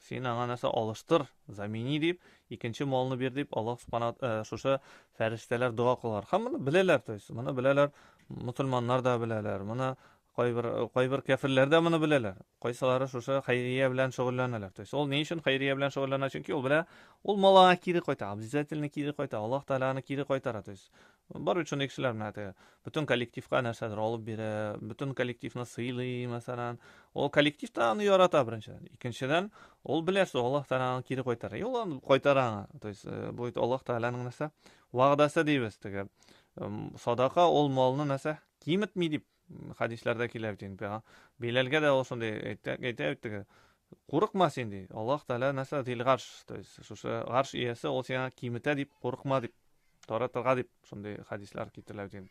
Син аңа нәрсә алыштыр, замини дип, икенче малны бир дип, Аллаһ Субханаһу шушы фәрештәләр дуа кылар. Һәм моны беләләр, то есть моны беләләр, мусульманнар да беләләр. Моны кайбер кафирләр дә моны беләләр. Кайсылары шушы хәйрия белән шөгыльләнәләр. То есть ул ни өчен хәйрия белән шөгыльләнә? Чөнки ул белә, ул малга кире кайта, обязательно кире кайта, Аллаһ Тәаланы кире кайтара. То есть бар бит шундый кешеләр менә бөтен коллективка нәрсәдер алып бирә, бөтен коллективны сыйлый, мәсәлән. Ул коллективта аны ярата беренчедән. Икенчедән, ул белә, что Аллаһ Тәаланы кире кайтара. Ул аны кайтара. То есть бу Аллаһ Тәаланың нәрсә вәгъдәсе дибез теге. Садака ул малны нәрсә киметми дип хәдисләрдә килә бит инде. Биләлгә дә ул шундый әйтә теге. Курыкма син ди. Аллаһ Тәала нәрсә дил гарш, то есть шушы гарш иясе ул сиңа киметә дип курыкма дип. Таратырга дип шундый хәдисләр китерелә бит инде.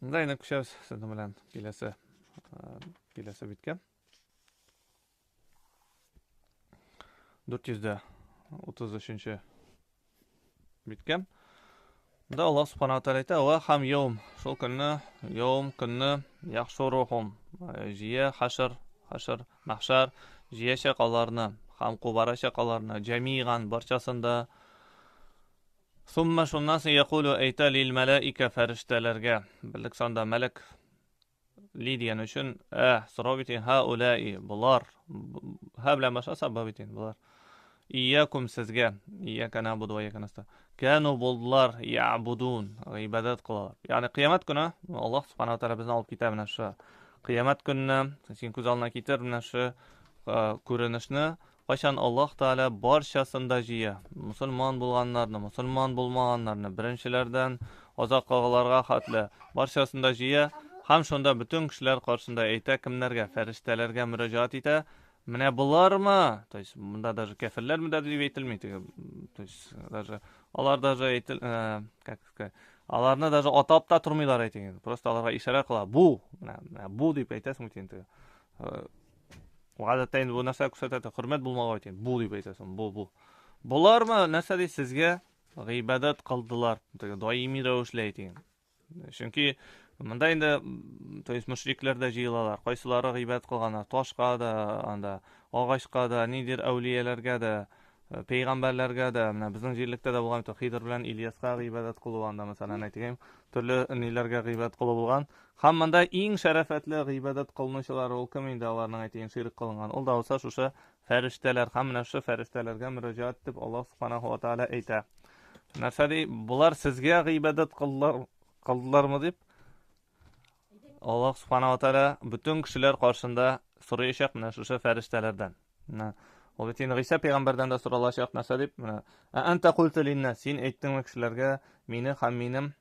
Монда инде күчәбез сезнең белән киләсе биткә. 433 биткә. Да Аллаһ Субханаһу Тәала әйтә, "Ва хам йом", шул көнне яхшурухум, җия хашр, мәхшәр, җиячәк аларны, һәм кубарачак аларны, җәмиган барчасында. Сумма шуннан соң якулу әйтә лил мәлаика фәрештәләргә, берлек санда мәләк ли дигән өчен, сорау бит һаулаи, булар, һә белән башласа бит булар. Иякум сезгә, ияка набуду ва ияка наста. Кану булдылар ябудун, гыйбадат кылалар. Ягъни кыямат көне Аллаһ Субханаһу Тәала безне алып китә менә шу кыямат көнне, син күз алдына китер менә шу күренешне, кайчан Аллаһ Тәала барчасында җыя. Мусульман булганнарны, мусульман булмаганнарны, беренчеләрдән азак калгаларга хәтле барчасында җыя. Һәм шунда бөтен кешеләр каршында әйтә, кемнәргә? Фәрештәләргә мөрәҗәгать итә. Менә булармы? То есть монда даже кафирләр дип әйтелми. То есть даже алар даже аларны даже атап та тормыйлар әйтегез. Просто аларга ишара кыла. Бу, менә бу дип әйтәсең инде. Гадәттә инде бу нәрсә күрсәтә, хөрмәт булмаган әйтә. Бу дип әйтәсең, бу. Булармы? Нәрсә ди сезгә гыйбадат кылдылар? Даими рәвешле әйтегез. Чөнки монда инде, то есть мушриклар да җыелалар. Кайсылары гыйбадат кылганнар, ташка да, анда агачка да, нидер әүлияләргә дә, пәйгамбәрләргә дә, менә безнең җирлектә дә булган Хидр белән Ильяска гыйбадат кылу анда, мәсәлән, әйтегем, төрле ниләргә гыйбадат кылу булган. Һәм монда иң шәрәфәтле гыйбадат кылынучылар ул кем инде, аларның әйтегем ширк кылынган. Ул да булса шушы фәрештәләр, һәм менә шу фәрештәләргә мөрәҗәгать итеп Аллаһ Субханаһу ва Тәала әйтә. Нәрсә ди? Булар сезгә гыйбадат кылдылармы дип Аллаһ Субханаһу ва Тәала бөтен кешеләр каршында сораячак менә шушы фәрештәләрдән. Ул бит инде Гыйса пәйгамбәрдән дә соралачак нәрсә дип, менә анта култа линнас, син әйттеңме кешеләргә, мине һәм минем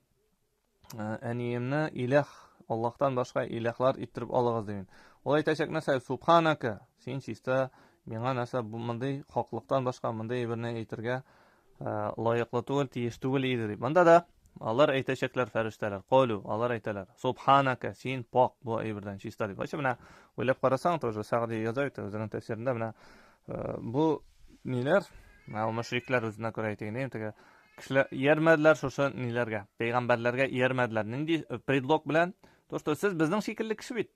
әниемне илаһ, Аллаһтан башка илаһлар иттереп алыгыз диген. Ул әйтәчәк нәрсә? Субханака, син чиста миңа нәрсә бу мондый хаклыктан башка мондый берне әйтергә лаеклы түгел, тиеш түгел иде дип. Монда да Allar aytashaklar farishtalar. Qolu, allar aytalar. Subhanaka, sen pok bu ayberdan chista deb. O'sha mana o'ylab qarasang, to'g'ri Sa'diy yozaydi o'zining tafsirida mana bu nelar? Mana mushriklar o'zidan ko'ra aytaylik, kishilar yermadilar o'sha nelarga, payg'ambarlarga yermadilar. Nindi predlog bilan, to'g'ri siz bizning shekilli kishi bit.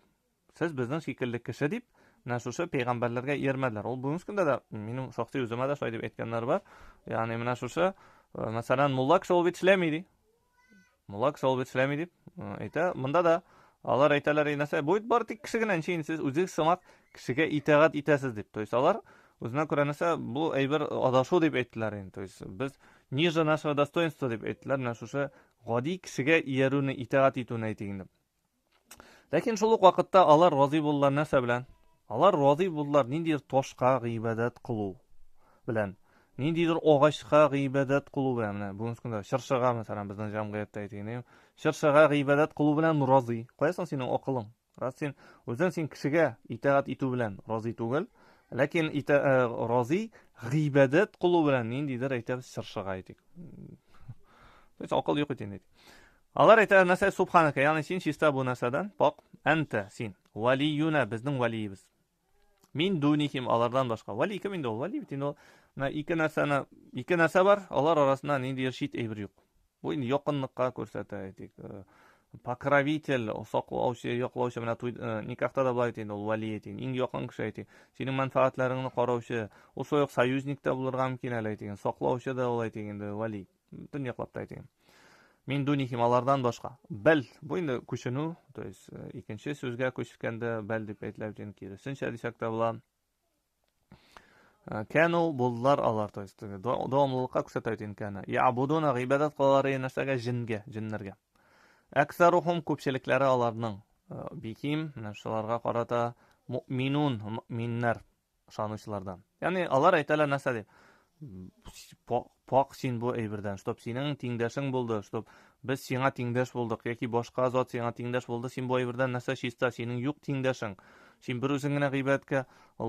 Siz bizning shekilli kishi deb mana o'sha payg'ambarlarga yermadilar. U bugungi kunda da mening shaxsiy o'zimda shunday deb aytganlar bor. Ya'ni mana o'sha masalan mulla kishi olib ishlamaydi. Mulla kishi olib ishlamaydi deb ayta. Bunda da alар aytalar narsa bu bor tik kishiga siz o'zingiz samoq kishiga itoat etasiz deb. To'ysalar o'zidan ko'ra narsa bu ayber adashuv deb aytdilar endi. To'ys biz ниже нашего достоинства deb aytdilar. Mana o'sha g'odiy kishiga yeruni itoat etuvni ayting. Lekin shul vaqtda alар rozi bo'ldilar narsa bilan. Alар rozi bo'ldilar nindir toshqa ibodat qilib bilan. Nindidir og'ashqa ibodat qilib bilan. Mana bugungi kunda shirshaga masalan bizning jamg'iyatda aytaylik. Shirshaga ibodat qilib bilan rozi. Qo'yasan sening aqling. Sen o'zing sen kishiga itoat etuv bilan rozi tug'il. Lekin rozi ibodat qilib bilan nindidir aytamiz shirshaga aytik. Hech aql yo'q ekan deydi. Allar aytadi narsa subhanaka, ya'ni sen chista bu narsadan pok, anta sen valiyuna bizning valiyimiz. Min dunihim alardan boshqa. Vali kim endi? Vali bitin o ikki narsa bor, ular orasida nindi shit ayber yo'q. Bu endi yoqinlikqa ko'rsataylik. Покровитель, saqlovchi, yo'qlovchi mana nikohda da bo'laydi endi vali ayting. Eng yoqin kishi ayting. Sening manfaatlaringni qorovchi, u so'yoq союзникda bo'lirga mumkin ayting. Saqlovchi da bo'laydi endi vali. Butun yoqlab ayting. Min dunihim alardan boshqa. Bal, bu endi ko'shinu, to есть ikkinchi so'zga qo'shilganda bal deb aytiladi endi kirisincha desakda bo'lar. Kanu bullar alar, to есть davomlilikqa ko'rsatadi endi kana. Ya'buduna ibodat qilar narsaga jinlarga. Aksaruhum ko'pchiliklari alarning bikim shularga qarata mu'minun, mu'minlar ishonuvchilardan. Ya'ni alar aytalar narsa deb pok sen bu ayberdan, stop sening tengdashing bo'ldi, stop biz senga tengdash bo'ldik yoki boshqa zot senga tengdash bo'ldi, sen bu ayberdan narsa shista, sening yo'q tengdashing. Sen bir o'zingina g'iybatga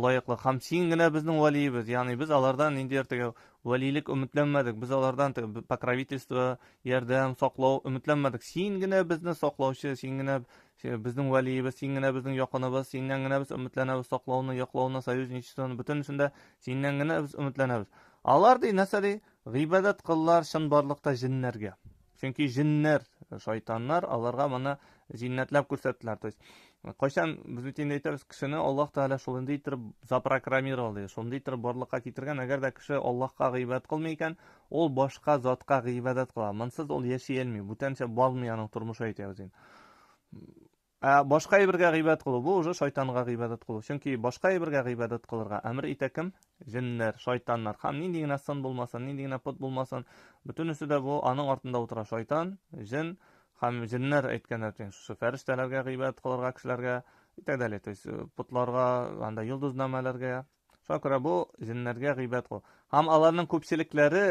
loyiqli, ham sengina bizning valiyimiz. Ya'ni biz ulardan endi ertaga valilik umidlanmadik. Biz ulardan покровительство, yordam, saqlov umidlanmadik. Sengina bizni saqlovchi, sengina bizning valiyimiz, sengina bizning yoqinimiz, sengina biz umidlanamiz, saqlovni, yoqlovni, союзничествоны butun shunda sengina biz umidlanamiz. Ular dey nasari g'ibodat qillar shinborliqda jinlarga. Chunki jinlar, shaytonlar ularga mana jinnatlab ko'rsatdilar. Qachon biz aytaylik aytamiz kishini Alloh taolo shunday qilib zaprogrammiroldi, shunday qilib borliqqa keltirgan. Agarda kishi Allohga g'ibodat qilmay ekan, u boshqa zotga g'ibodat qiladi. Mensiz u yashay olmaydi. Butancha bo'lmaydi turmush aytaymiz. Boshqa birga g'ibodat qilib, bu o'zi shaytonga g'ibodat qilib. Chunki boshqa birga g'ibodat qilirga amr etakim jinlar, shaytonlar ham nindingina son bo'lmasin, nindingina put bo'lmasin. Butunisida bu aning ortida o'tirar shayton, jin ham jinlar aytganlar uchun shu farishtalarga g'ibodat qilirga, kishilarga aytadilar, putlarga, anda yulduznomalarga. Shunga ko'ra bu jinlarga g'ibodat qil. Ham ularning ko'pchiliklari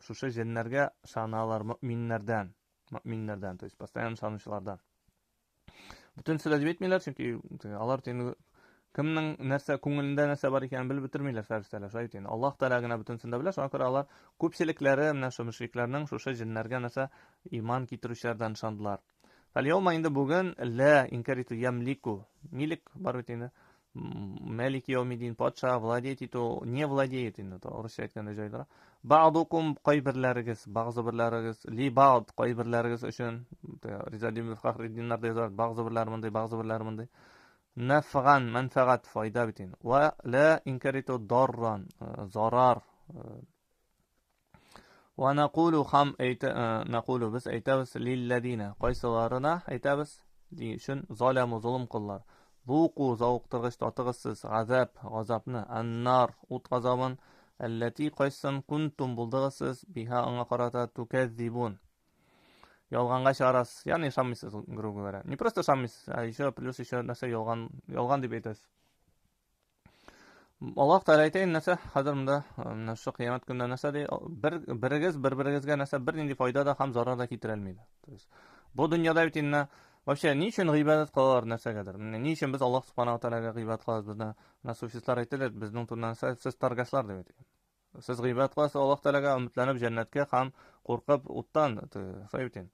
shu jinlarga shanalar mu'minlardan, to есть постоянно shonuvchilardan. Butun sizlar deb aytmaylar, chunki ular kimning narsa ko'ngilida narsa bor ekanini bilib bitirmaylar farishtalar. Shu aytaydi. Alloh taolagina butun sunda bilar. Shunga ko'ra ular ko'pchiliklari mana shu mushriklarning shu jinlarga narsa iymon keltirishlardan ishondilar. Falyawma endi bugun la inkaritu yamliku milik bor endi. Maliki yawmiddin podsha vladeyt etu ne vladeyt endi to'g'ri aytganda joylar. Ba'dukum qaybirlarigiz, ba'zi birlarigiz li ba'd qaybirlarigiz uchun Rizadim Faxriddinlarda yozar, ba'zi birlariminday, ba'zi birlariminday. Nafg'an manfaat foyda bitin va la inkaritu darran zarar va naqulu ham naqulu biz aytamiz lilladina qaysilarina aytamiz shun zolamu zulm qillar zuqu zavqtirg'ish totig'isiz g'azabni annar o't g'azabin allati qaysan kuntum buldag'isiz biha anga qarata tukazzibun yolg'onga ishorasiz, ya'ni ishonmaysiz grubu göre. Не просто ishonmaysiz, еще plus еще narsa yolg'on deb aytasiz. Alloh taolo aytayin narsa hozirda shu qiyomat kunida narsa dey bir-biringizga narsa bir nindi foydada ham zararda keltira olmaydi. Bu dunyoda bitinna вообще niçin g'ibodat qilar narsagadir. Niçin biz Alloh subhanahu va taolaga g'ibodat qilamiz? Bizni nasufistlar aytdilar, bizning turdan siz targashlar deb aytgan. Siz g'ibodat qilasiz, Alloh taolaga umidlanib jannatga ham qo'rqib o'tdan sayting.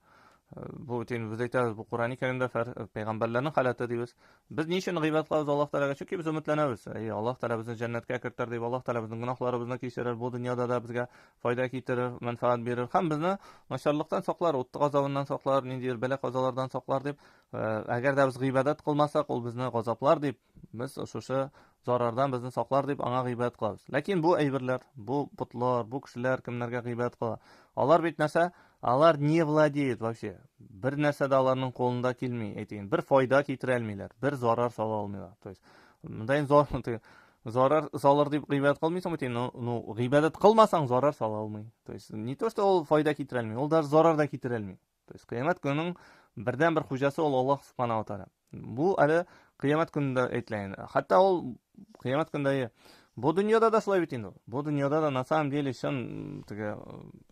Bu biz aytamiz, bu Qur'oni Karimda payg'ambarlarning holati deymiz. Biz nechun g'iybat qilamiz Alloh taolaga? Chunki biz umidlanamiz. Alloh taolo bizni jannatga kiritar deb, Alloh taolo bizning gunohlarimizni kechirir, bu dunyoda da bizga foyda keltirir, manfaat berir, ham bizni nosharlikdan saqlar, o'tni g'azobidan saqlar, nendaydir bala qazolardan saqlar deb, agarda biz g'iybat qilmasak, u bizni g'azoblar deb, biz o'sha zarardan bizni saqlar deb anga g'iybat qilamiz. Lekin bu aybirlar, bu putlar, bu kishilar kimlarga g'iybat qiladi? Ular bitmasa, ular не владеют вообще. Bir narsada ularning qo'lida kelmay, ayting, bir foyda keltira olmaylar, bir zarar sola olmaylar. То есть, bunday zarar solar deb g'iybat qilmaysan, ayting, no g'iybat qilmasang zarar sola olmay. То есть, не то что ol foyda keltira olmay, ol dar zarar da keltira olmay. То есть, qiyomat kunining birdan bir xo'jasi ol Alloh subhanahu va taolo. Bu hali qiyomat kunida aytiladi. Hatto ol qiyomat kunida bu dunyoda da shulay bitin. Bu dunyoda da na samом деле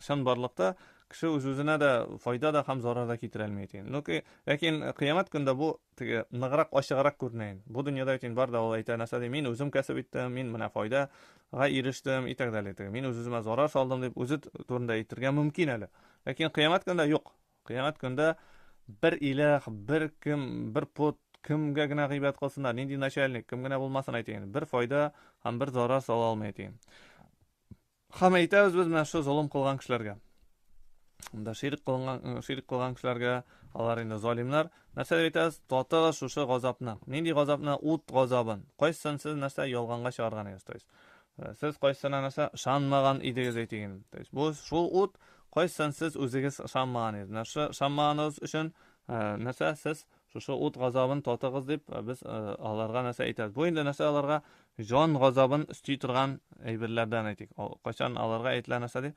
shon borliqda kishi o'z-o'zina da foyda da ham zarar da keltira olmaydi. Lekin qiyomat kunida bu nig'roq oshiqroq ko'rinadi. Bu dunyoda ayting borda ol aytanasa, men o'zim kasb etdim, men mana foydaga erishdim, itaqdalik. Men o'z-o'zimga zarar soldim deb o'zi to'rinda aytirgan mumkin hali. Lekin qiyomat kunida yo'q. Qiyomat kunida bir iloh, bir kim, bir put kimgagina g'iybat qilsinlar, nindi nachalnik kimgina bo'lmasin ayting, bir foyda ham bir zarar sola olmaydi. Ham aytamiz biz mana shu zulm qilgan kishilarga. Unda shirik qilgan kishilarga, ular endi zolimlar, narsa aytamiz, totala shu g'azobni. Nindi g'azobni, o't g'azobin. Qo'ysin siz narsa yolg'onga chiqargan edingiz. Siz qo'ysin narsa ishonmagan edingiz ayting. Bu shu o't qo'ysin siz o'zingiz ishonmagan edingiz. Narsa ishonmaгаningiz uchun narsa siz shu o't g'azobini totig'iz deb biz ularga narsa aytamiz. Bu endi narsa ularga jon g'azobini ustiy turgan aybirlardan aytik. Qachon ularga aytilar narsa deb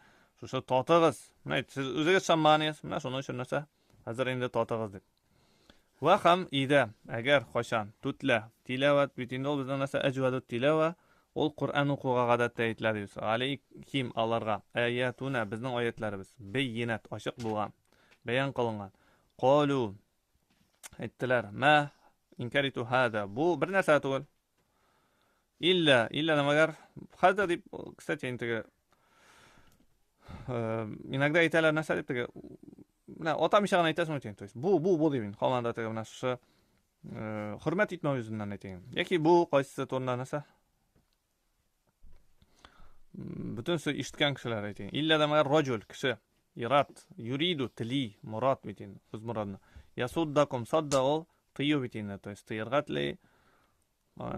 shu totig'iz. Mana siz o'zingiz ishonmaгаningiz, mana shuning uchun narsa hozir endi totig'iz deb. Va ham ida agar qachon tutla tilovat bitinol bizdan narsa ajvadut tilava ol Qur'on o'quga g'adatda aytiladi. Alayhim ularga ayatuna bizning oyatlarimiz bayyinat ochiq bo'lgan, bayon qilingan. Qalu aytdilar, ma inkaritu hada, bu bir narsa to'g'ri. Illa nimagar hada deb kısaca intiga inogda aytalar narsa deb tega mana otam ishag'ini aytasizmi ayting. То есть bu deyman. Xonanda tega mana shu hurmat etmoq yuzidan ayting. Yoki bu qaysi to'rna narsa butun so'z eshitgan kishilar ayting. Illa nimagar rajul kishi irat yuridu tili murad bitin o'z murodini yasuddakum saddaqo tiyu bitin. То есть tiyirgatli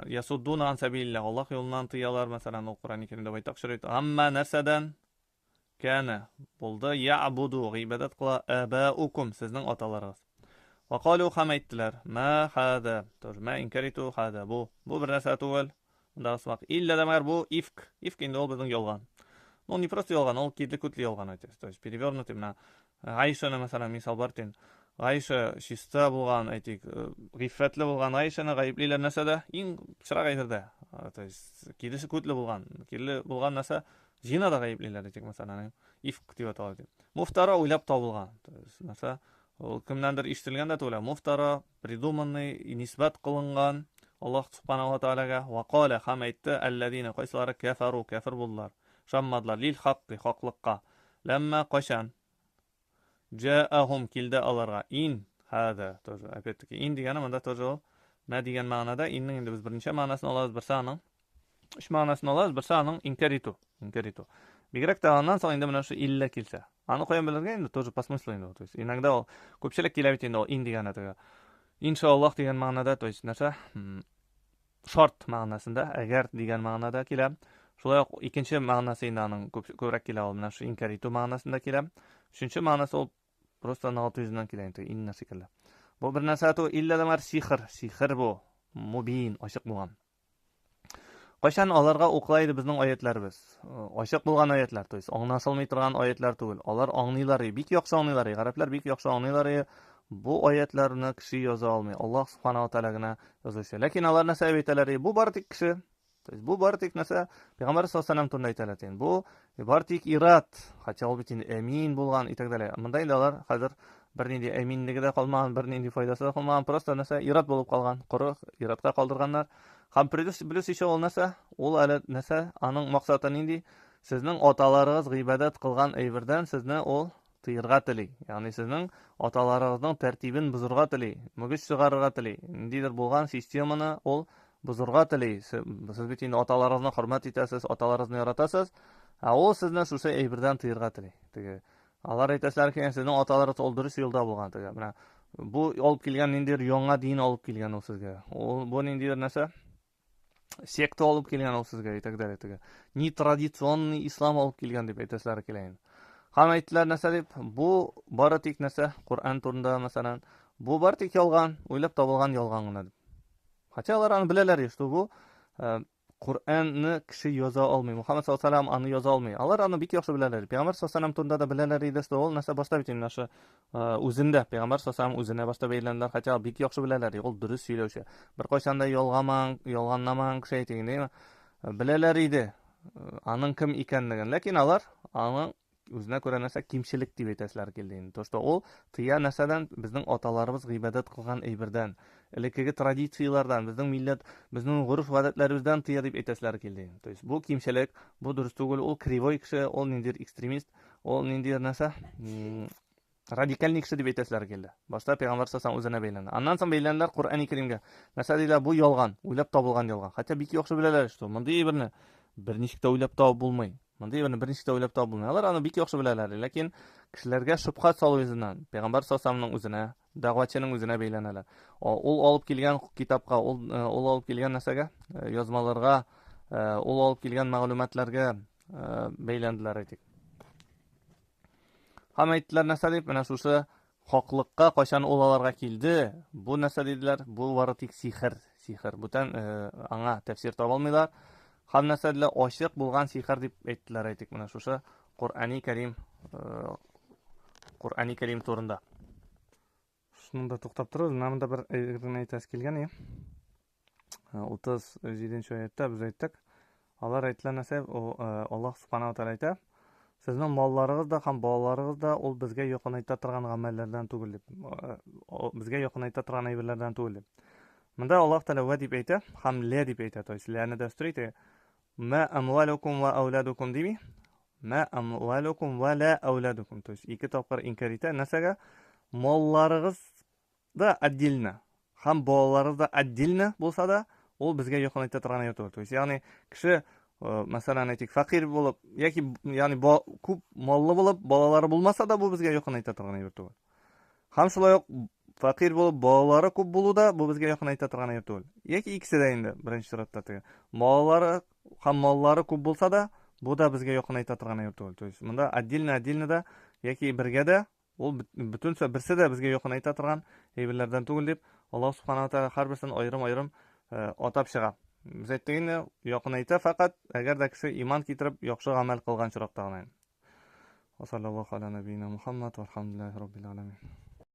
yasudduna an sabilillah, Alloh yo'lidan tiyalar, masalan Qur'oni Karimda aytib shiraydi. Amma narsadan kana bo'ldi ya'budu g'ibadat qila abaukum sizning otalaringiz. Va qalu ham aytdilar, ma hada, ma inkaritu hada, bu bir narsa to'g'ri. Unda asmaq illa damar bu ifk endi u bizning yolg'on. Ну, не просто yolg'on, u ketli-kutli yolg'on aytasiz. То есть перевернутый mana Aishani masalan misol bartin. Aisha shista bo'lgan aytik, g'iffatli bo'lgan Aishani g'ayblilar narsada eng chiroq aytirdi. То есть ketli-kutli bo'lgan narsa zinada g'ayblilar aytik masalan ifk deb ataladi. Muftara o'ylab topilgan. То есть narsa kimdandir eshitilganda to'la muftara придуманный nisbat qilingan Alloh subhanahu va taolaga va qala ham aytdi allazina qaysilari kafaru kafir bo'ldilar. Shammadlar lil haqqi haqliqqa. Lamma qashan ja'ahum kilda ularga in hada. Тоже опять-таки in degani bunda тоже ma degan ma'noda inning endi biz birinchi ma'nosini olamiz, bir sa'ning uch ma'nosini olamiz, bir sa'ning inkaritu. Bigrak ta'andan so'ng endi mana shu illa kelsa. Ani qo'yib bilirga endi тоже по смыслу endi. То есть inogda ko'pchilik keladi endi in deganida. Inshaalloh degan ma'noda, to есть narsa shart ma'nosida, agar degan ma'noda keladi. Shulay ikkinchi ma'nosi endi ko'proq keladi, mana shu inkaritu ma'nosida keladi. Uchinchi ma'nosi u просто notuizdan keladi, inna shekilli. Bu bir narsa to illa damar sihr bu mubin ochiq bo'lgan. Qachon ularga o'qilaydi bizning oyatlarimiz. Ochiq bo'lgan oyatlar, to есть anglasolmay turgan oyatlar tug'il. Ular anglaylar, bek yaxshi anglaylar, arablar bek yaxshi anglaylar. Bu oyatlarni kishi yoza olmay, Alloh subhanahu va taolagina yozishi. Lekin ular narsa aytadilar, bu bartik kishi. Bu bartik narsa payg'ambar sollallohu alayhi vasallam tunda aytadilar. Bu bartik irat, qachon bitin amin bo'lgan itaqdalar. Bunday ular hozir bir nindi aminligida qolmagan, bir nindi foydasida qolmagan, prosta narsa irat bo'lib qolgan, quruq iratga qoldirganlar. Ham plus еще ol narsa, ol ala narsa, aning maqsadi nindi sizning otalarınız g'ibodat qilgan ayberdan sizni ol tiyirga tili. Ya'ni sizning otalaringizning tartibini buzurga tili, mugish chiqarga tili. Nidir bo'lgan sistemani ol buzurga tili. Siz bitin otalaringizni hurmat etasiz, otalaringizni yaratasiz. O sizni shu ayberdan tiyirga tili. Allar aytasizlarki, sizning otalaringiz o'ldirish yo'lda bo'lgan. Mana bu olib kelgan nidir yangi din olib kelgan u sizga. Bu nidir narsa sekta olib kelgan u sizga и так далее. Ni traditsionniy islom olib kelgan deb aytasizlar kelayin. Hamma aytdilar narsa deb, bu baratik narsa Qur'on turida masalan, bu baratik yolg'on, o'ylab topilgan yolg'ongina deb. Qachonlar ani bilalar, что bu Qur'onni kishi yoza olmaydi. Muhammad sollallohu alayhi vasallam ani yoza olmaydi. Allar ani bik yaxshi bilalar. Payg'ambar sollallohu alayhi vasallam turida da bilalar edi, что ol narsa boshqa bitim narsa o'zinda Payg'ambar sollallohu alayhi vasallam o'zina boshqa bilganlar, qachon bik yaxshi bilalar. Ol durust so'ylovchi. Bir qo'shanda yolg'onnaman kishi ayting, deymi? Bilalar edi. Aning kim ekanligini, lekin allar ani o'zina ko'ra narsa kimchilik deb aytasizlar keldi. To'shta ol tiya narsadan bizning otalarimiz g'ibodat qilgan ayberdan, ilkigi traditsiyalardan, bizning millat, bizning urf odatlarimizdan tiya deb aytasizlar keldi. То есть bu kimchilik, bu durust tugul, ol krivoy kishi, ol nindir ekstremist, ol nindir narsa radikalniy kishi deb aytasizlar keldi. Boshqa payg'ambar sollallohu o'zina beylandi. Andan so'ng beylanlar Qur'oni Karimga narsa deydilar, bu yolg'on, o'ylab topilgan yolg'on. Hatto bik yaxshi bilalar, что bunday birni bir nechta o'ylab topib bo'lmaydi. Bunday bir nechta o'ylab topib bo'lmaydi. Ular uni bik yaxshi bilalar, lekin kishilarga shubha soluvizdan payg'ambar sollallohu alayhi vasallamning o'zina, da'vatchining o'zina beylanalar. U olib kelgan kitobga, u olib kelgan narsaga, yozmalarga, u olib kelgan ma'lumotlarga beylandilar aytik. Hamma aytdilar narsa deb, mana shu haqliqqa qachon ularga keldi. Bu narsa dedilar, bu varatik sehr. Butan anga tafsir topa olmaydilar. Ham narsalar oshiq bo'lgan sehr deb aytdilar aytik. Mana shu Qur'oni Karim to'rinda. Shunda to'xtab turib, namda bir aytini aytasi kelgan edi. 37-oyatda biz aytdik. Alloh aytgan narsa, Alloh subhanahu va taolo aytadi: sizning mollaringizda ham bolalaringizda ol bizga yoqinayta turgan amallardan tugul deb. Bizga yoqinayta turgan ayberlardan tugul deb. Bunda Alloh taolo va deb aytadi, ham la deb aytadi. To есть lani dasturiydi. Ma amwalukum va auladukum demi? Ma amwalukum va la auladukum. То есть ikki topqir inkor etadi. Narsaga mollaringizda отдельно, ham bolalaringizda отдельно bo'lsa-da, u bizga yoqinayta turgan ayber. To есть ya'ni kishi masalan aytik faqir bo'lib yoki ya'ni ko'p molli bo'lib bolalari bo'lmasa-da bu bizga yoqinayta turgan ayber. Ham shulay faqir bo'lib bolalari ko'p bo'lуда bu bizga yoqinayta turgan ayber. Yoki ikkisida endi birinchi suratda mollari ham mollari ko'p bo'lsa-da bu da bizga yoqinayta turgan ayber. To есть bunda отдельно yoki birgada u butunsa birsida bizga yoqinayta turgan ayberlardan tugul deb Alloh subhanahu va taolo har birisini ayrim atab chiqadi. Biz aytdikni yoqinayta faqat agarda kishi iymon keltirib yaxshi amal qilgan chiraqda. Va sallallohu ala nabiyina Muhammad va alhamdulillahi robbil alamin.